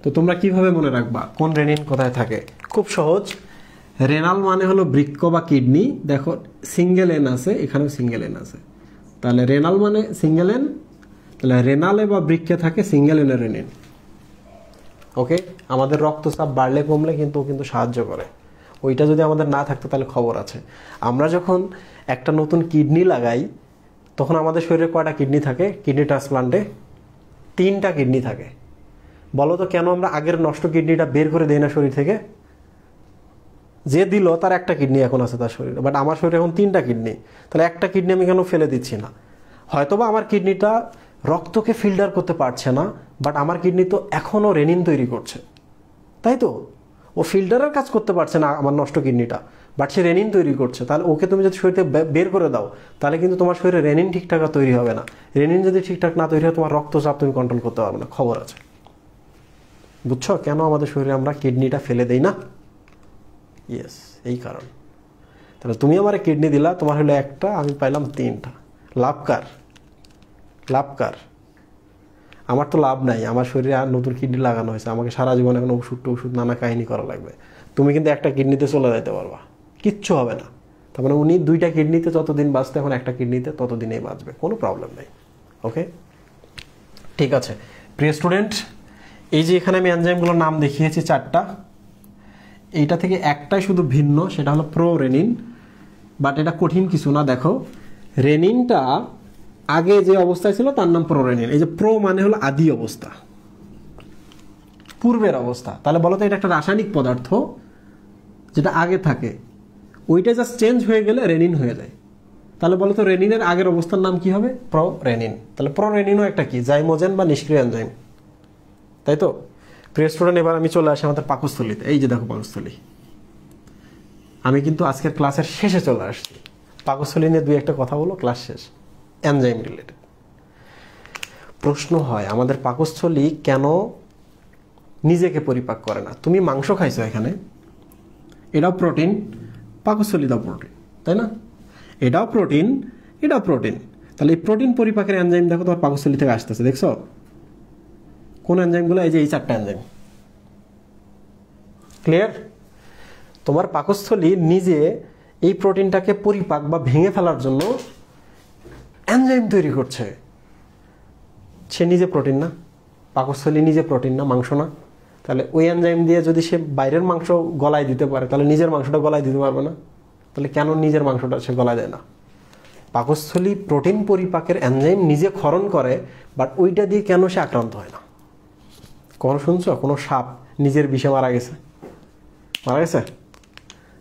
তো তোমরা কিভাবে মনে রাখবা কোন রেনিন কোথায় থাকে? খুব সহজ। রেনাল মানে হলো বৃক্ক বা কিডনি। দেখো সিঙ্গেল এন আছে, এখানেও সিঙ্গেল এন আছে, তাহলে রেনাল মানে সিঙ্গেল এন, তাহলে রেনালে বা বৃক্কে থাকে সিঙ্গেল এনের রেনিন। ওকে, আমাদের রক্তচাপ বাড়লে কমলে কিন্তু সাহায্য করে। ওইটা যদি আমাদের না থাকতো তাহলে খবর আছে। আমরা যখন একটা নতুন কিডনি লাগাই তখন আমাদের শরীরে কয়টা কিডনি থাকে? কিডনি ট্রান্সপ্লান্টে 3টা কিডনি থাকে। বলো তো কেন আমরা আগের নষ্ট কিডনিটা বের করে দেই না শরীর থেকে? যে দিল তার একটা কিডনি এখন আছে তার শরীরে, বাট আমার শরীরে এখন 3টা কিডনি, তাহলে একটা কিডনি আমি কেন ফেলে দিচ্ছি না? হয়তোবা আমার কিডনিটা রক্তকে ফিল্টার করতে পারছে না, বাট আমার কিডনি তো এখনও রেনিন তৈরি করছে, তাই তো? ও ফিল্টারের কাজ করতে পারছে না আমার নষ্ট কিডনিটা, বাট সে রেনিন তৈরি করছে। তাহলে ওকে তুমি যদি শরীরে বের করে দাও তাহলে কিন্তু তোমার শরীরে রেনিন ঠিকঠাক তৈরি হবে না। রেনিন যদি ঠিকঠাক না তৈরি হয় তোমার রক্তচাপ তুমি কন্ট্রোল করতে পারবে না, খবর আছে। বুঝছো কেন আমাদের শরীরে আমরা কিডনিটা ফেলে দেই না? ইয়েস, এই কারণ। তাহলে তুমি আমার কিডনি দিলা, তোমার হলো একটা, আমি পাইলাম 3টা। লাভ কার? লাভ কার? আমার তো লাভ নাই, আমার শরীরে আর নতুন কিডনি লাগানো হয়েছে, আমাকে সারা জীবন এখন ওষুধ নানা কাহিনী করা লাগবে। তুমি কিন্তু একটা কিডনিতে চলে যেতে পারবা, কিচ্ছু হবে না। তার মানে উনি 2টা কিডনিতে যতদিন বাঁচতে, এখন একটা কিডনিতে ততদিনেই বাঁচবে, কোনো প্রবলেম নেই। ওকে, ঠিক আছে প্রিয় স্টুডেন্ট, এই যে এখানে আমি এনজাইমগুলোর নাম দেখিয়েছি 4টা, এইটা থেকে একটাই শুধু ভিন্ন, সেটা হলো প্রোরেনিন। বাট এটা কঠিন কিছু না। দেখো, রেনিনটা আগে যে অবস্থায় ছিল তার নাম প্রোরেনিন। এই যে প্রো মানে হলো আদি অবস্থা, পূর্বের অবস্থা। তাহলে বলো তো এটা একটা রাসায়নিক পদার্থ যেটা আগে থাকে, ওইটা জাস্ট চেঞ্জ হয়ে গেলে রেনিন হয়ে যায়। তাহলে বলো তো রেনিনের আগের অবস্থার নাম কি হবে? প্রোরেনিন। তাহলে প্রোরেনিনও একটা কি, জাইমোজেন বা নিষ্ক্রিয় এনজাইম, তাই তো? প্রিয় স্টুডেন্ট, এবার আমি চলে আসি আমাদের পাকস্থলীতে। এই যে দেখো পাকস্থলী, আমি কিন্তু আজকের ক্লাসের শেষে চলে আসছি। পাকস্থলী নিয়ে 2-1টা কথা বলো, ক্লাস শেষ। এনজাইম রিলেটেড প্রশ্ন হয়, আমাদের পাকস্থলী কেন নিজেকে পরিপাক করে না? তুমি মাংস খাইছো, এখানে এটাও প্রোটিন, পাকস্থলীটাও প্রোটিন, তাই না? এটাও প্রোটিন, এটাও প্রোটিন। তাহলে এই প্রোটিন পরিপাকের এনজাইম দেখো তোমার পাকস্থলী থেকে আসতেছে, দেখছো? কোন এনজাইমগুলো? এই যে এই 4টা এনজাইম। ক্লিয়ার? তোমার পাকস্থলী নিজে এই প্রোটিনটাকে পরিপাক বা ভেঙে ফেলার জন্য এনজাইম তৈরি করছে। সে নিজে প্রোটিন না, পাকস্থলী নিজে প্রোটিন না, মাংস না। তাহলে ওই এনজাইম দিয়ে যদি সে বাইরের মাংস গলায় দিতে পারে, তাহলে নিজের মাংসটা গলায় দিতে পারবে না। তাহলে কেন নিজের মাংসটা সে গলায় দেয় না? পাকস্থলী প্রোটিন পরিপাকের এনজাইম নিজে ক্ষরণ করে, বাট ওইটা দিয়ে কেন সে আক্রান্ত হয় না? কখনো শুনছো কোনো সাপ নিজের বিষে মারা গেছে? মারা গেছে?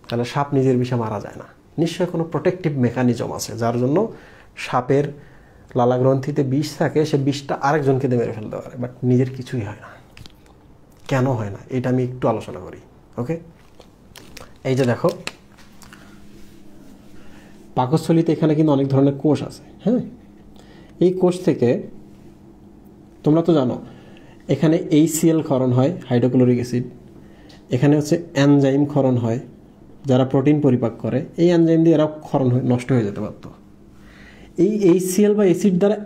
তাহলে সাপ নিজের বিষে মারা যায় না, নিশ্চয়ই কোনো প্রোটেক্টিভ মেকানিজম আছে যার জন্য সাপের লালাগ্রন্থিতে বিষ থাকে, সে বিষটা আরেকজনকে দিয়ে মেরে ফেলতে পারে, বাট নিজের কিছুই হয় না। কেন হয় না এটা আমি একটু আলোচনা করি। ওকে, এই যে দেখো পাকস্থলীতে এখানে কিন্তু অনেক ধরনের কোষ আছে। হ্যাঁ, এই কোষ থেকে তোমরা তো জানো এখানে HCl ক্ষরণ হয়, হাইড্রোক্লোরিক অ্যাসিড। এখানে হচ্ছে এনজাইম ক্ষরণ হয়, যারা প্রোটিন পরিপাক করে। এই এনজাইম দিয়ে এরা ক্ষরণ হয়ে নষ্ট হয়ে যেতে পারতো। এই HCl বা অ্যাসিড দ্বারা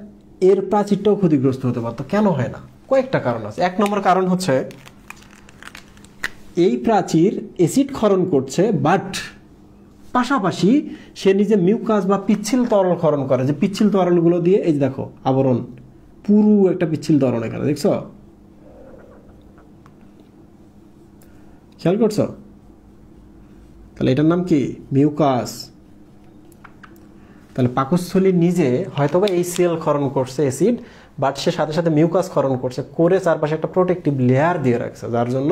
এর প্রাচীরটাও ক্ষতিগ্রস্ত হতে পারতো। কেন হয় না? কয়েকটা কারণ আছে। 1 নম্বর কারণ হচ্ছে এই প্রাচীর অ্যাসিড ক্ষরণ করছে, বাট পাশাপাশি সে নিজে মিউকাস বা পিচ্ছিল তরল ক্ষরণ করে। যে পিচ্ছিল তরলগুলো দিয়ে, এই যে দেখো আবরণ, পুরো একটা পিচ্ছিল তরল এখানে, দেখছো? খেয়াল করছো? তাহলে এটার নাম কি? মিউকাস। তাহলে পাকস্থলী নিজে হয়তোবা HCl ক্ষরণ করছে অ্যাসিড, বাট সে সাথে সাথে মিউকাস ক্ষরণ করছে, করে চারপাশে একটা প্রোটেক্টিভ লেয়ার দিয়ে রাখছে, যার জন্য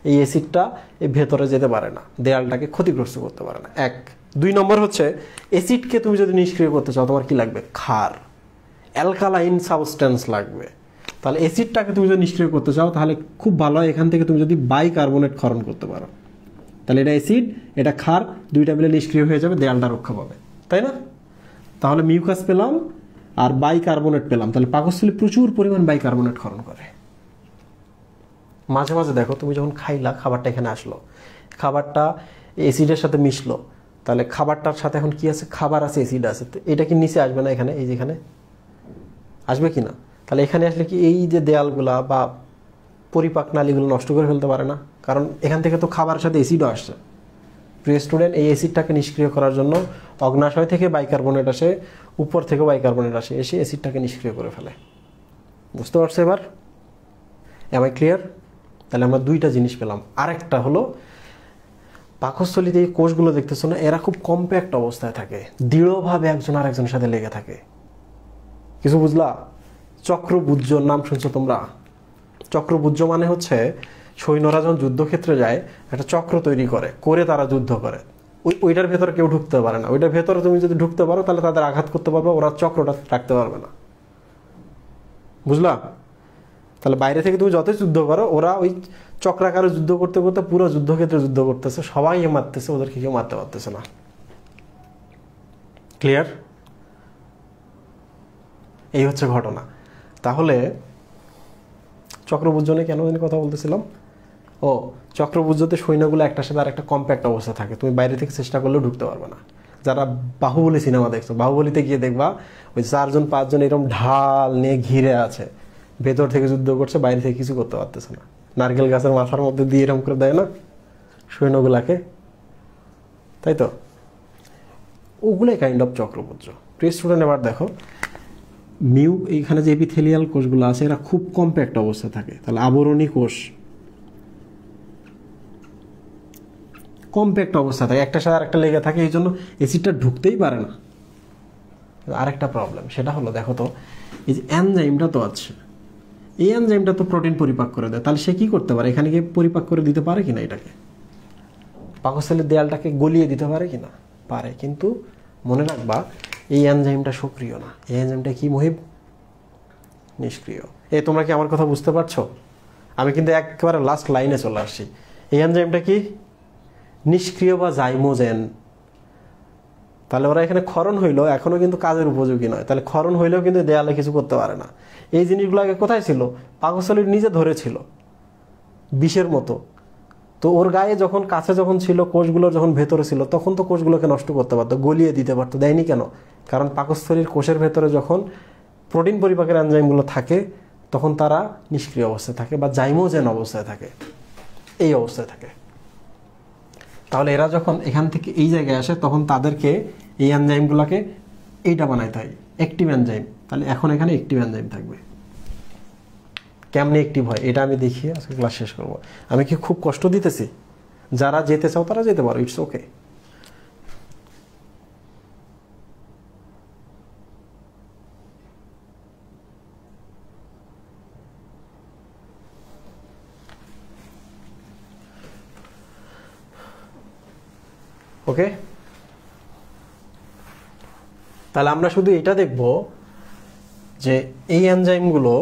এই অ্যাসিডটা এই ভেতরে যেতে পারে না, দেয়ালটাকে ক্ষতিগ্রস্ত করতে পারে না। 1। 2 নম্বর হচ্ছে অ্যাসিডকে তুমি যদি নিষ্ক্রিয় করতে চাও, তোমার কি লাগবে? ক্ষার, অ্যালকালাইন সাবস্টেন্স লাগবে। তাহলে অ্যাসিডটাকে তুমি যদি নিষ্ক্রিয় করতে চাও, তাহলে খুব ভালো হয় এখান থেকে তুমি যদি বাইকার্বনেট ক্ষরণ করতে পারো। তাহলে এটা অ্যাসিড, এটা ক্ষার, 2টা মিলে নিষ্ক্রিয় হয়ে যাবে, দেয়ালটা রক্ষা পাবে, তাই না? তাহলে মিউকাস পেলাম আর বাইকার্বনেট পেলাম। তাহলে পাকস্থলী প্রচুর পরিমাণ বাইকার্বনেট ক্ষরণ করে। মাঝে মাঝে দেখো তুমি যখন খাইলা, খাবারটা এখানে আসলো, খাবারটা অ্যাসিডের সাথে মিশলো, তাহলে খাবারটার সাথে এখন কি আছে? খাবার আছে, অ্যাসিড আছে। তো এটা কি নিচে আসবে না? এখানে, এই যেখানে আসবে কি না? তাহলে এখানে আসলে কি এই যে দেয়ালগুলা বা পরিপাক নালীগুলো নষ্ট করে ফেলতে পারে না? কারণ এখান থেকে তো খাবারের সাথে অ্যাসিডও আসছে। প্রিয় স্টুডেন্ট, এই অ্যাসিডটাকে নিষ্ক্রিয় করার জন্য অগ্নাশয় থেকে বাইকার্বনেট আসে, উপর থেকেও বাইকার্বনেট আসে, এসে অ্যাসিডটাকে নিষ্ক্রিয় করে ফেলে। বুঝতে পারছো এবার? Am I clear? তাহলে আমরা 2টা জিনিস পেলাম। আরেকটা হলো পাকস্থলীতে এই কোষগুলো দেখতেছো না, এরা খুব কম্প্যাক্ট অবস্থায় থাকে, দৃঢ়ভাবে একজন আরেকজনের সাথে লেগে থাকে। কিছু বুঝলা? চক্রবুজ্জ নাম শুনছো তোমরা? চক্রবুজ্জ মানে হচ্ছে সৈন্যরা যখন যুদ্ধক্ষেত্রে যায়, একটা চক্র তৈরি করে তারা যুদ্ধ করে। ওইটার ভেতরে কেউ ঢুকতে পারে না। ওইটার ভেতরে তুমি যদি ঢুকতে পারো, তাহলে তাদের আঘাত করতে পারবে, ওরা চক্রটা রাখতে পারবে না। বুঝলা? তাহলে বাইরে থেকে তুমি যতই যুদ্ধ করো, ওরা ওই চক্রাকারে যুদ্ধ করতে করতে পুরো যুদ্ধক্ষেত্রে যুদ্ধ করতেছে, সবাই মারতেছে, ওদেরকে কেউ মারতে পারতেছে না। ক্লিয়ার? এই হচ্ছে ঘটনা। তাহলে চক্রবুজ্জনে কেন জানি কথা বলতেছিলাম? ও, চক্রবুজ্জতে সৈন্যগুলো একটার সাথে আর একটা কম্প্যাক্ট অবস্থা থাকে, তুমি বাইরে থেকে চেষ্টা করলেও ঢুকতে পারবে না। যারা বাহুবলী সিনেমা দেখছো, বাহুবলীতে গিয়ে দেখবা ওই 4-5 জন এরকম ঢাল নিয়ে ঘিরে আছে, ভেতর থেকে যুদ্ধ করছে, বাইরে থেকে কিছু করতে পারতেছে না। নারকেল গাছের মাথার মধ্যে দিয়ে এরকম করে দেয় না সৈন্যগুলাকে, তাই তো? ওগুলোই কাইন্ড অফ চক্রপুঞ্জ। প্রিয় স্টুডেন্ট, এবার দেখো এইখানে যে এপিথেলিয়াল কোষগুলো আছে এরা খুব কম্প্যাক্ট অবস্থায় থাকে, তাহলে আবরণী কোষ কম্প্যাক্ট অবস্থা থাকে, একটা সাথে আরেকটা লেগে থাকে, এই জন্য অ্যাসিডটা ঢুকতেই পারে না। আরেকটা প্রবলেম সেটা হলো, দেখো তো এই যে এনজাইমটা তো আছে, এই এনজাইমটা তো প্রোটিন পরিপাক করে দেয়, তাহলে সে কি করতে পারে, এখানে গিয়ে পরিপাক করে দিতে পারে কিনা, এটাকে পাকস্থলীর দেয়ালটাকে গলিয়ে দিতে পারে কিনা? পারে, কিন্তু মনে রাখবা এই এনজাইমটা সক্রিয় না, এই এনজাইমটা কি মহিব? নিষ্ক্রিয়। তোমরা কি আমার কথা বুঝতে পারছো? আমি কিন্তু একেবারে লাস্ট লাইনে চলে আসছি। এই এনজাইমটা কি? নিষ্ক্রিয় বা জাইমোজেন। তাহলে ওরা এখানে ক্ষরণ হইলো, এখনো কিন্তু কাজের উপযোগী নয়। তাহলে ক্ষরণ হইলেও কিন্তু দেয়ালে কিছু করতে পারে না। এই জিনিসগুলো আগে কোথায় ছিল? পাকস্থলীর নিজে ধরেছিল বিষের মতো। তো ওর গায়ে যখন কাছে যখন ছিল, কোষগুলো যখন ভেতরে ছিল, তখন তো কোষগুলোকে নষ্ট করতে পারতো, গলিয়ে দিতে পারতো। দেয়নি কেন? কারণ পাকস্থলীর কোষের ভেতরে যখন প্রোটিন পরিপাকের এনজাইমগুলো থাকে তখন তারা নিষ্ক্রিয় অবস্থায় থাকে বা জাইমোজেন অবস্থায় থাকে, এই অবস্থায় থাকে। তাহলে এরা যখন এখান থেকে এই জায়গায় আসে তখন তাদেরকে এই এনজাইমগুলোকে এইটা বানাইতে হয়, অ্যাক্টিভ এনজাইম। তাহলে এখন এখানে অ্যাক্টিভ এনজাইম থাকবে। কেমনে অ্যাক্টিভ হয় এটা আমি দেখিয়ে আজকে ক্লাস শেষ করব। আমি কি খুব কষ্ট দিতেছি? যারা যেতে চাও তারা যেতে পারো, ইটস ওকে। ওকে, তাহলে আমরা শুধু এটা দেখব যে এই এনজাইমগুলো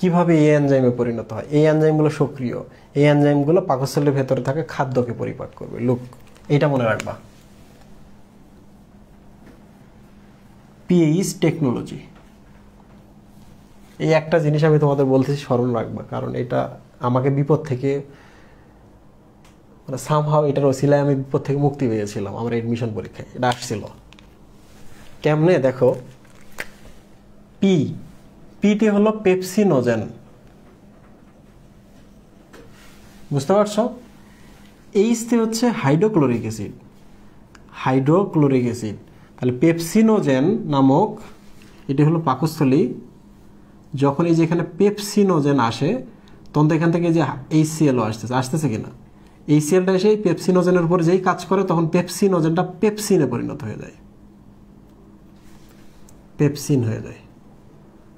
কিভাবে এই এনজাইমে পরিণত হয়। এই এনজাইমগুলো সক্রিয়, এই এনজাইমগুলো পাকস্থলীর ভেতরে থাকা খাদ্যকে পরিপাক করবে। লুক, এটা মনে রাখবা, পিএইচ টেকনোলজি। এই একটা জিনিস আমি তোমাদের বলতেছি, স্মরণ রাখবা, কারণ এটা আমাকে বিপদ থেকে, মানে সামহাও এটার ওসিলায় আমি বিপদ থেকে মুক্তি পেয়েছিলাম আমার এডমিশন পরীক্ষায়। এটা আসছিল কেমনে দেখো, পিটি হলো পেপসিনোজেন, বুঝতে পারছো? এইচতে হচ্ছে হাইড্রোক্লোরিক অ্যাসিড, হাইড্রোক্লোরিক অ্যাসিড। তাহলে পেপসিনোজেন নামক এটি হলো পাকস্থলী। যখন এই যে এখানে পেপসিনোজেন আসে তখন তো এখান থেকে যে HCl আসতেছে কিনা, HClটা এসে পেপসিনোজেনের উপর যেই কাজ করে তখন পেপসিনোজেনটা পেপসিনে পরিণত হয়ে যায়, পেপসিন হয়ে যায়।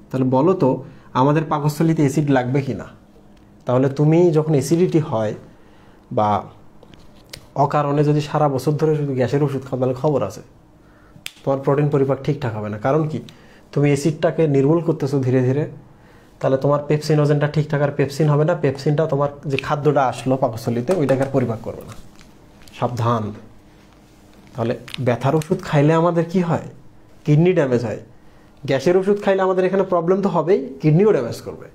তাহলে বলো তো আমাদের পাকস্থলীতে অ্যাসিড লাগবে কিনা? তাহলে তুমি যখন অ্যাসিডিটি হয় বা অকারণে যদি সারা বছর ধরে শুধু গ্যাসের ওষুধ খাও তাহলে খবর আছে, তোমার প্রোটিন পরিপাক ঠিকঠাক হবে না। কারণ কি? তুমি অ্যাসিডটাকে নির্মূল করতেছো ধীরে ধীরে, তাহলে তোমার পেপসিনোজেনটা ঠিকঠাক আর পেপসিন হবে না। পেপসিনটা তোমার যে খাদ্যটা আসলো পাকস্থলীতে ওইটাকে আর পরিপাক করবে না। সাবধান। তাহলে ব্যথার ওষুধ খাইলে আমাদের কি হয়? কিডনি ড্যামেজ হয়। গ্যাসের ওষুধ খাইলে আমাদের এখানে প্রবলেম তো হবেই, কিডনিও ড্যামেজ করবে।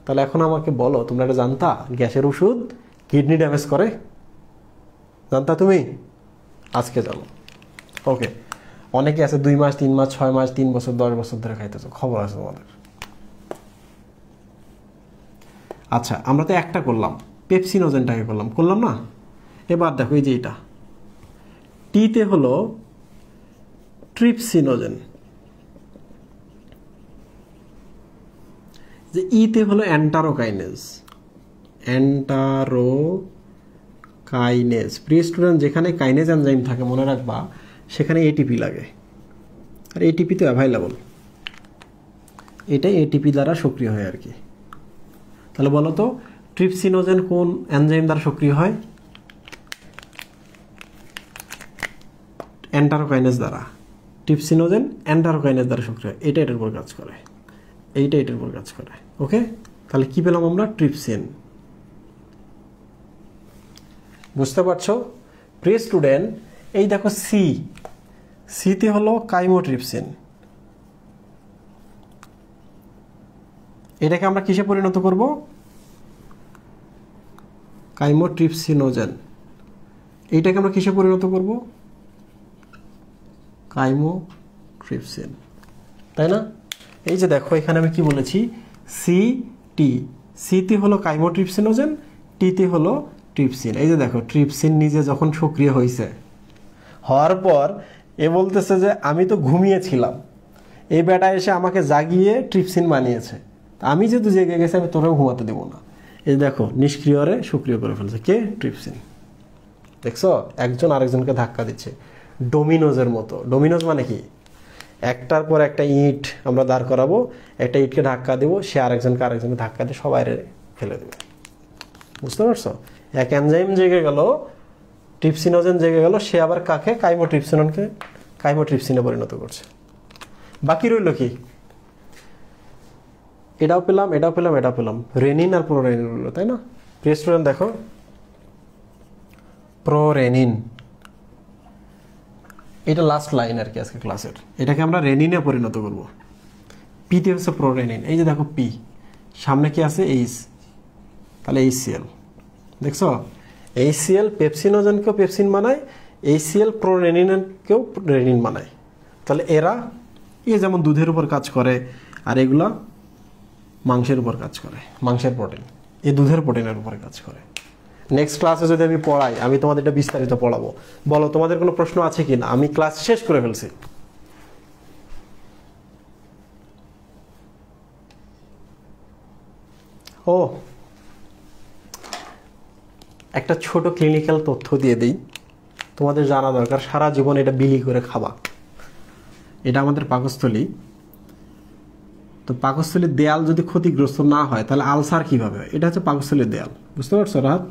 তাহলে এখন আমাকে বলো, তোমরা এটা জানতা গ্যাসের ওষুধ কিডনি ড্যামেজ করে? জানতা তুমি? আজকে জানো। ওকে, অনেকে আছে 2 মাস 3 মাস 6 মাস 3 বছর 10 বছর ধরে খাইতেছো, খবর আছে তোমাদের। আচ্ছা, আমরা তো একটা করলাম, পেপসিনোজেনটাকে করলাম না? এবার দেখো এই যে এটা টিতে হলো ট্রিপসিনোজেন, যে ইতে হলো অ্যান্টারোকাইনেজ, প্রিয় স্টুডেন্ট, যেখানে কাইনেজ এনজাইম থাকে মনে রাখবা সেখানে এটিপি লাগে, আর এটিপি তো অ্যাভাইলেবল, এটাই এটিপি দ্বারা সক্রিয় হয় আর কি। তাহলে বলো তো ট্রিপসিনোজেন কোন এনজাইম দ্বারা সক্রিয় হয়? অ্যান্টারোকাইনেজ দ্বারা। ট্রিপসিনোজেন অ্যান্টারোকাইনেজ দ্বারা সক্রিয় হয়, এটা এটার উপর কাজ করে, এইটা এটার উপর কাজ করে। ওকে, তাহলে কি পেলাম আমরা? ট্রিপসিন। বুঝতে পারছো প্রিয় স্টুডেন্ট? এই দেখো সিতে হলো কাইমোট্রিপসিন। এটাকে আমরা কিসে পরিণত করব? কাইমোট্রিপসিনোজেন। এইটাকে আমরা কিসে পরিণত করব? কাইমোট্রিপসিন, তাই না? এই যে দেখো এখানে আমি কি বলেছি, সি টি, সিতে হলো কাইমোট্রিপসিনোজেন, টিতে হলো ট্রিপসিন। এই যে দেখো ট্রিপসিন নিজে যখন সক্রিয় হয়েছে, হওয়ার পর এ বলতেছে যে আমি তো ঘুমিয়েছিলাম, এই বেটা এসে আমাকে জাগিয়ে ট্রিপসিন বানিয়েছে, আমি যেহেতু জেগে গেছি আমি তোরেও ঘুমাতে দেবো না। এই দেখো নিষ্ক্রিয়রে সক্রিয় করে ফেলছে কে, ট্রিপসিন। দেখছো একজন আরেকজনকে ধাক্কা দিচ্ছে ডোমিনোজের মতো। ডোমিনোজ মানে কি, একটার পর একটা ইট আমরা দাঁড় করাবো, একটা ইটকে ধাক্কা দেবো, সে আরেকজনকে ধাক্কা দিয়ে সবাই ফেলে দেবে। বুঝতে পারছো? এক এনজাইম জেগে গেল, ট্রিপসিনোজেন জেগে গেল, সে আবার কাকে, কাইমোট্রিপসিনকে কাইমোট্রিপসিনে পরিণত করছে। বাকি রইল কি, এটাও পেলাম, এটাও পেলাম, এটা পেলাম, রেনিন আর প্রোরেনিন রইল, তাই না? প্রিয় স্টুডেন্ট দেখো, প্রোরেনিন এটা লাস্ট লাইন আর কি আজকে ক্লাসের, এটাকে আমরা রেনিনে পরিণত করব। পিতে হচ্ছে প্রোরেনিন। এই যে দেখো পি, সামনে কি আছে এইচ, তাহলে এইচসিএল। দেখছো এইচসিএল পেপসিনোজেনকেও পেপসিন বানায়, এইচসিএল প্রোরেনিনকেও রেনিন বানায়। তাহলে এরা যেমন দুধের উপর কাজ করে, আর এগুলা মাংসের উপর কাজ করে, মাংসের প্রোটিন, এই দুধের প্রোটিনের উপর কাজ করে। নেক্সট ক্লাসে যদি আমি পড়াই, আমি তোমাদের এটা বিস্তারিত পড়াবো। বলো তোমাদের কোনো প্রশ্ন আছে কি না? আমি ক্লাস শেষ করে ফেলছি। ও একটা ছোট ক্লিনিক্যাল তথ্য দিয়ে দিই, তোমাদের জানা দরকার, সারা জীবন এটা বিলি করে খাবা। এটা আমাদের পাকস্থলী, তো পাকস্থলীর দেয়াল যদি ক্ষতিগ্রস্ত না হয় তাহলে আলসার কিভাবে হয়? এটা হচ্ছে পাকস্থলীর দেয়াল, বুঝতে পারছো রাহাত?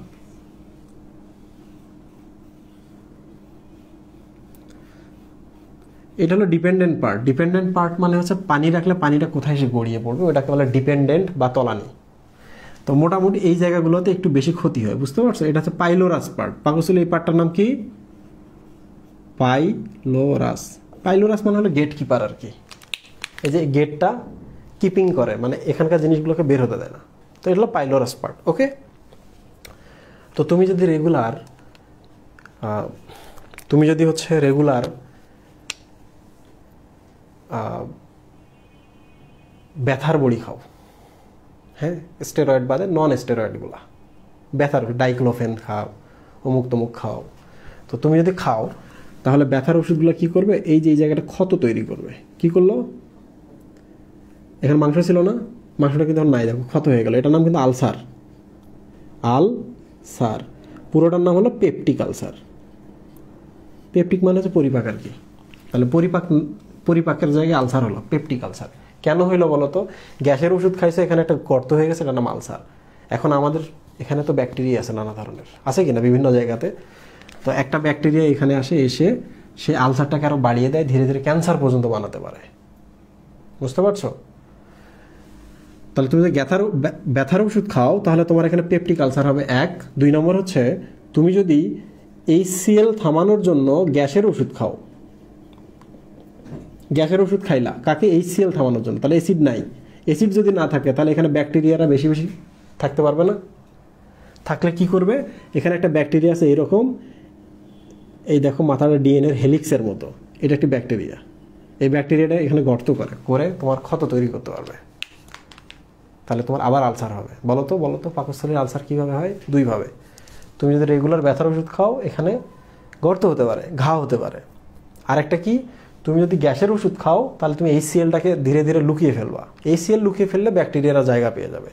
এটা হলো ডিপেন্ডেন্ট পার্ট। ডিপেন্ডেন্ট পার্ট মানে হচ্ছে পানি রাখলে পানিটা কোথায় এসে গড়িয়ে পড়বে, ওটাকে বলে ডিপেন্ডেন্ট বা তলানি। তো মোটামুটি এই জায়গাগুলোতে একটু বেশি ক্ষতি হয়, বুঝতে পারছো? এটা হচ্ছে পাইলোরাস পার্ট। পাকস্থলী এই পার্টটার নাম কি? পাইলোরাস। পাইলোরাস মানে হলো গেট কিপার আর কি, এই যে গেটটা কিপিং করে, মানে এখানকার জিনিসগুলোকে বের হতে দেয় না। তো এটা হলো পাইলোরাস পার্ট। ওকে, তো তুমি যদি রেগুলার ব্যথার বড়ি খাও, হ্যাঁ, স্টেরয়েড বাদে নন স্টেরয়েডগুলা, ব্যথার ডাইক্লোফেন খাও, অমুক তমুক খাও, তো তুমি যদি খাও তাহলে ব্যথার ওষুধগুলো কি করবে, এই যে এই জায়গাটা ক্ষত তৈরি করবে। কি করলো, এখানে মাংস ছিল না, মাংসটা কিন্তু নাই, দেখো ক্ষত হয়ে গেল, এটার নাম কিন্তু আলসার। আলসার পুরোটার নাম হলো পেপটিক আলসার। পেপটিক মানে হচ্ছে পরিপাক আর কি, তাহলে পরিপাকের জায়গায় আলসার হলো পেপটিক আলসার। কেন হইলো বলো তো? গ্যাসের ওষুধ খাইছে, এখানে একটা গর্ত হয়ে গেছে, এটার নাম আলসার। এখন আমাদের এখানে তো ব্যাকটেরিয়া আছে নানা ধরনের, আছে কিনা বিভিন্ন জায়গাতে, তো একটা ব্যাকটেরিয়া এখানে আসে, এসে সে আলসারটাকে আরো বাড়িয়ে দেয়, ধীরে ধীরে ক্যান্সার পর্যন্ত বানাতে পারে। বুঝতে পারছো? তাহলে তুমি যদি ব্যথার ওষুধ খাও তাহলে তোমার এখানে পেপটিক আলসার হবে এক। 2 নম্বর হচ্ছে তুমি যদি এইচসিএল থামানোর জন্য গ্যাসের ওষুধ খাও, গ্যাসের ওষুধ খাইলা কাকে, এইচসিএল থামানোর জন্য, তাহলে অ্যাসিড নাই, অ্যাসিড যদি না থাকে তাহলে এখানে ব্যাকটেরিয়ারা বেশি বেশি থাকতে পারবে না। থাকলে কি করবে, এখানে একটা ব্যাকটেরিয়া আছে এরকম, এই দেখো মাথাটা ডিএনএর হেলিক্সের মতো, এটা একটি ব্যাকটেরিয়া। এই ব্যাকটেরিয়াটা এখানে গর্ত করে তোমার ক্ষত তৈরি করতে পারবে, তাহলে তোমার আবার আলসার হবে। বলো তো পাকস্থলীর আলসার কিভাবে হয়? 2 ভাবে। তুমি যদি রেগুলার ব্যথার ওষুধ খাও, এখানে গর্ত হতে পারে, ঘা হতে পারে। আরেকটা কি, তুমি যদি গ্যাসের ওষুধ খাও তাহলে তুমি এইচসিএলটাকে ধীরে ধীরে লুকিয়ে ফেলবা, এইচসিএল লুকিয়ে ফেললে ব্যাকটেরিয়ারা জায়গা পেয়ে যাবে।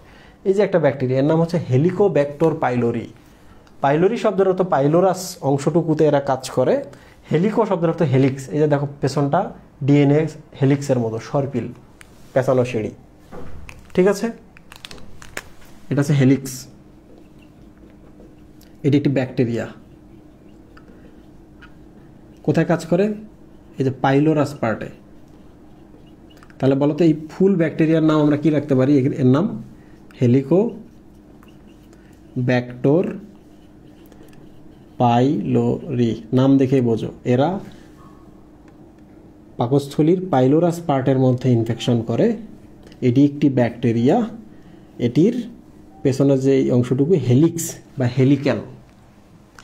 এই যে একটা ব্যাকটেরিয়া, এর নাম হচ্ছে হেলিকোব্যাক্টর পাইলোরি। পাইলোরি শব্দের অর্থ পাইলোরাস অংশটুকুতে এরা কাজ করে, হেলিকো শব্দের অর্থ হেলিক্স। এই যে দেখো পেছনটা ডিএনএ হেলিক্সের মতো সর্পিল, পেছানো সিঁড়ি, ঠিক আছে? এটা হচ্ছে হেলিক্স, এটি একটি ব্যাকটেরিয়া। কোথায় কাজ করে? এই যে পাইলোরাস পার্টে। তাহলে বলো তো এই ফুল ব্যাকটেরিয়ার নাম আমরা কি রাখতে পারি? এর নাম হেলিকোব্যাক্টর পাইলোরি। নাম দেখেই বোঝো এরা পাকস্থলীর পাইলোরাস পার্টের মধ্যে ইনফেকশন করে। এটি একটি ব্যাকটেরিয়া, এটির পেছনের যে অংশটুকু হেলিক্স বা হেলিক্যাল,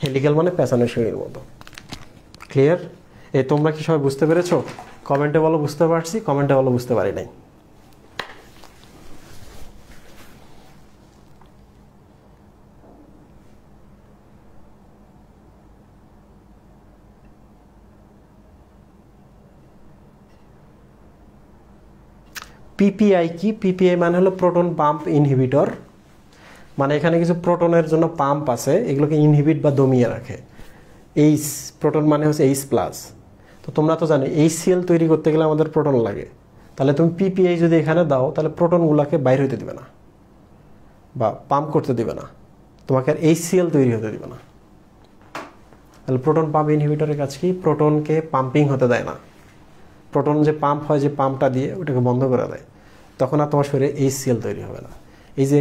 হেলিক্যাল মানে পেছনের সিঁড়ির মতো। ক্লিয়ার? তোমরা কি সবাই বুঝতে পেরেছো? কমেন্টে বলো বুঝতে পারছি, কমেন্টে বলো বুঝতে পারি নাই। পিপিআই কি? পিপিআই মানে হলো প্রোটন পাম্প ইনহিবিটর, মানে এখানে কিছু প্রোটনের জন্য পাম্প আছে, এগুলোকে ইনহিবিট বা দমিয়ে রাখে। এইচ, প্রোটন মানে হচ্ছে এইচ প্লাস। তো তোমরা তো জানো HCl তৈরি করতে গেলে আমাদের প্রোটন লাগে, তাহলে তুমি পিপিআই যদি এখানে দাও তাহলে প্রোটনগুলোকে বাইর হতে দিবে না বা পাম্প করতে দিবে না, তোমাকে আর HCl তৈরি হতে দিবে না। তাহলে প্রোটন পাম্প ইনহিবিটরের কাজ কি? প্রোটনকে পাম্পিং হতে দেয় না, প্রোটন যে পাম্প হয় যে পাম্পটা দিয়ে ওটাকে বন্ধ করে দেয়, তখন আর তোমার শরীরে HCl তৈরি হবে না। এই যে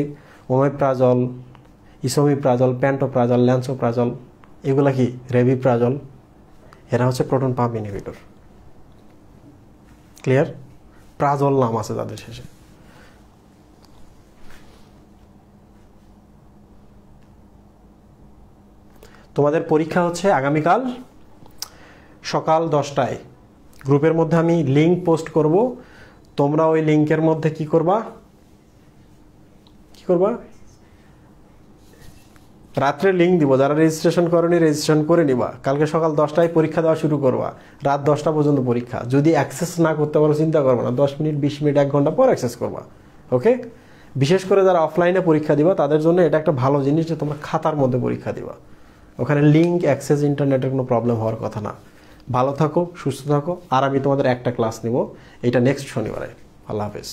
ওমেপ্রাজল, ইসোমিপ্রাজল, প্যান্টোপ্রাজল, ল্যান্সোপ্রাজল, এগুলা কি? রেবিপ্রাজল, এরা হচ্ছে প্রোটন পাম্প ইনহিবিটর। ক্লিয়ার? প্রাজল নাম আছে তাদের শেষে। তোমাদের পরীক্ষা হচ্ছে আগামীকাল সকাল 10টায়। গ্রুপের মধ্যে আমি লিঙ্ক পোস্ট করব, তোমরা ওই লিঙ্কের মধ্যে কি করবা? রাত্রে লিঙ্ক দিব, যারা রেজিস্ট্রেশন করনি রেজিস্ট্রেশন করে নিবা। কালকে সকাল 10টায় পরীক্ষা দেওয়া শুরু করবা, রাত 10টা পর্যন্ত পরীক্ষা। যদি অ্যাক্সেস না করতে পারো চিন্তা করবো না, 10 মিনিট 20 মিনিট 1 ঘন্টা পর অ্যাক্সেস করবা। ওকে? বিশেষ করে যারা অফলাইনে পরীক্ষা দিবা তাদের জন্য এটা একটা ভালো জিনিস যে তোমরা খাতার মধ্যে পরীক্ষা দিবা, ওখানে লিঙ্ক অ্যাক্সেস ইন্টারনেটের কোনো প্রবলেম হওয়ার কথা না। ভালো থাকো, সুস্থ থাকো, আর আমি তোমাদের একটা ক্লাস নিব, এটা নেক্সট শনিবারে। আল্লাহ হাফেজ।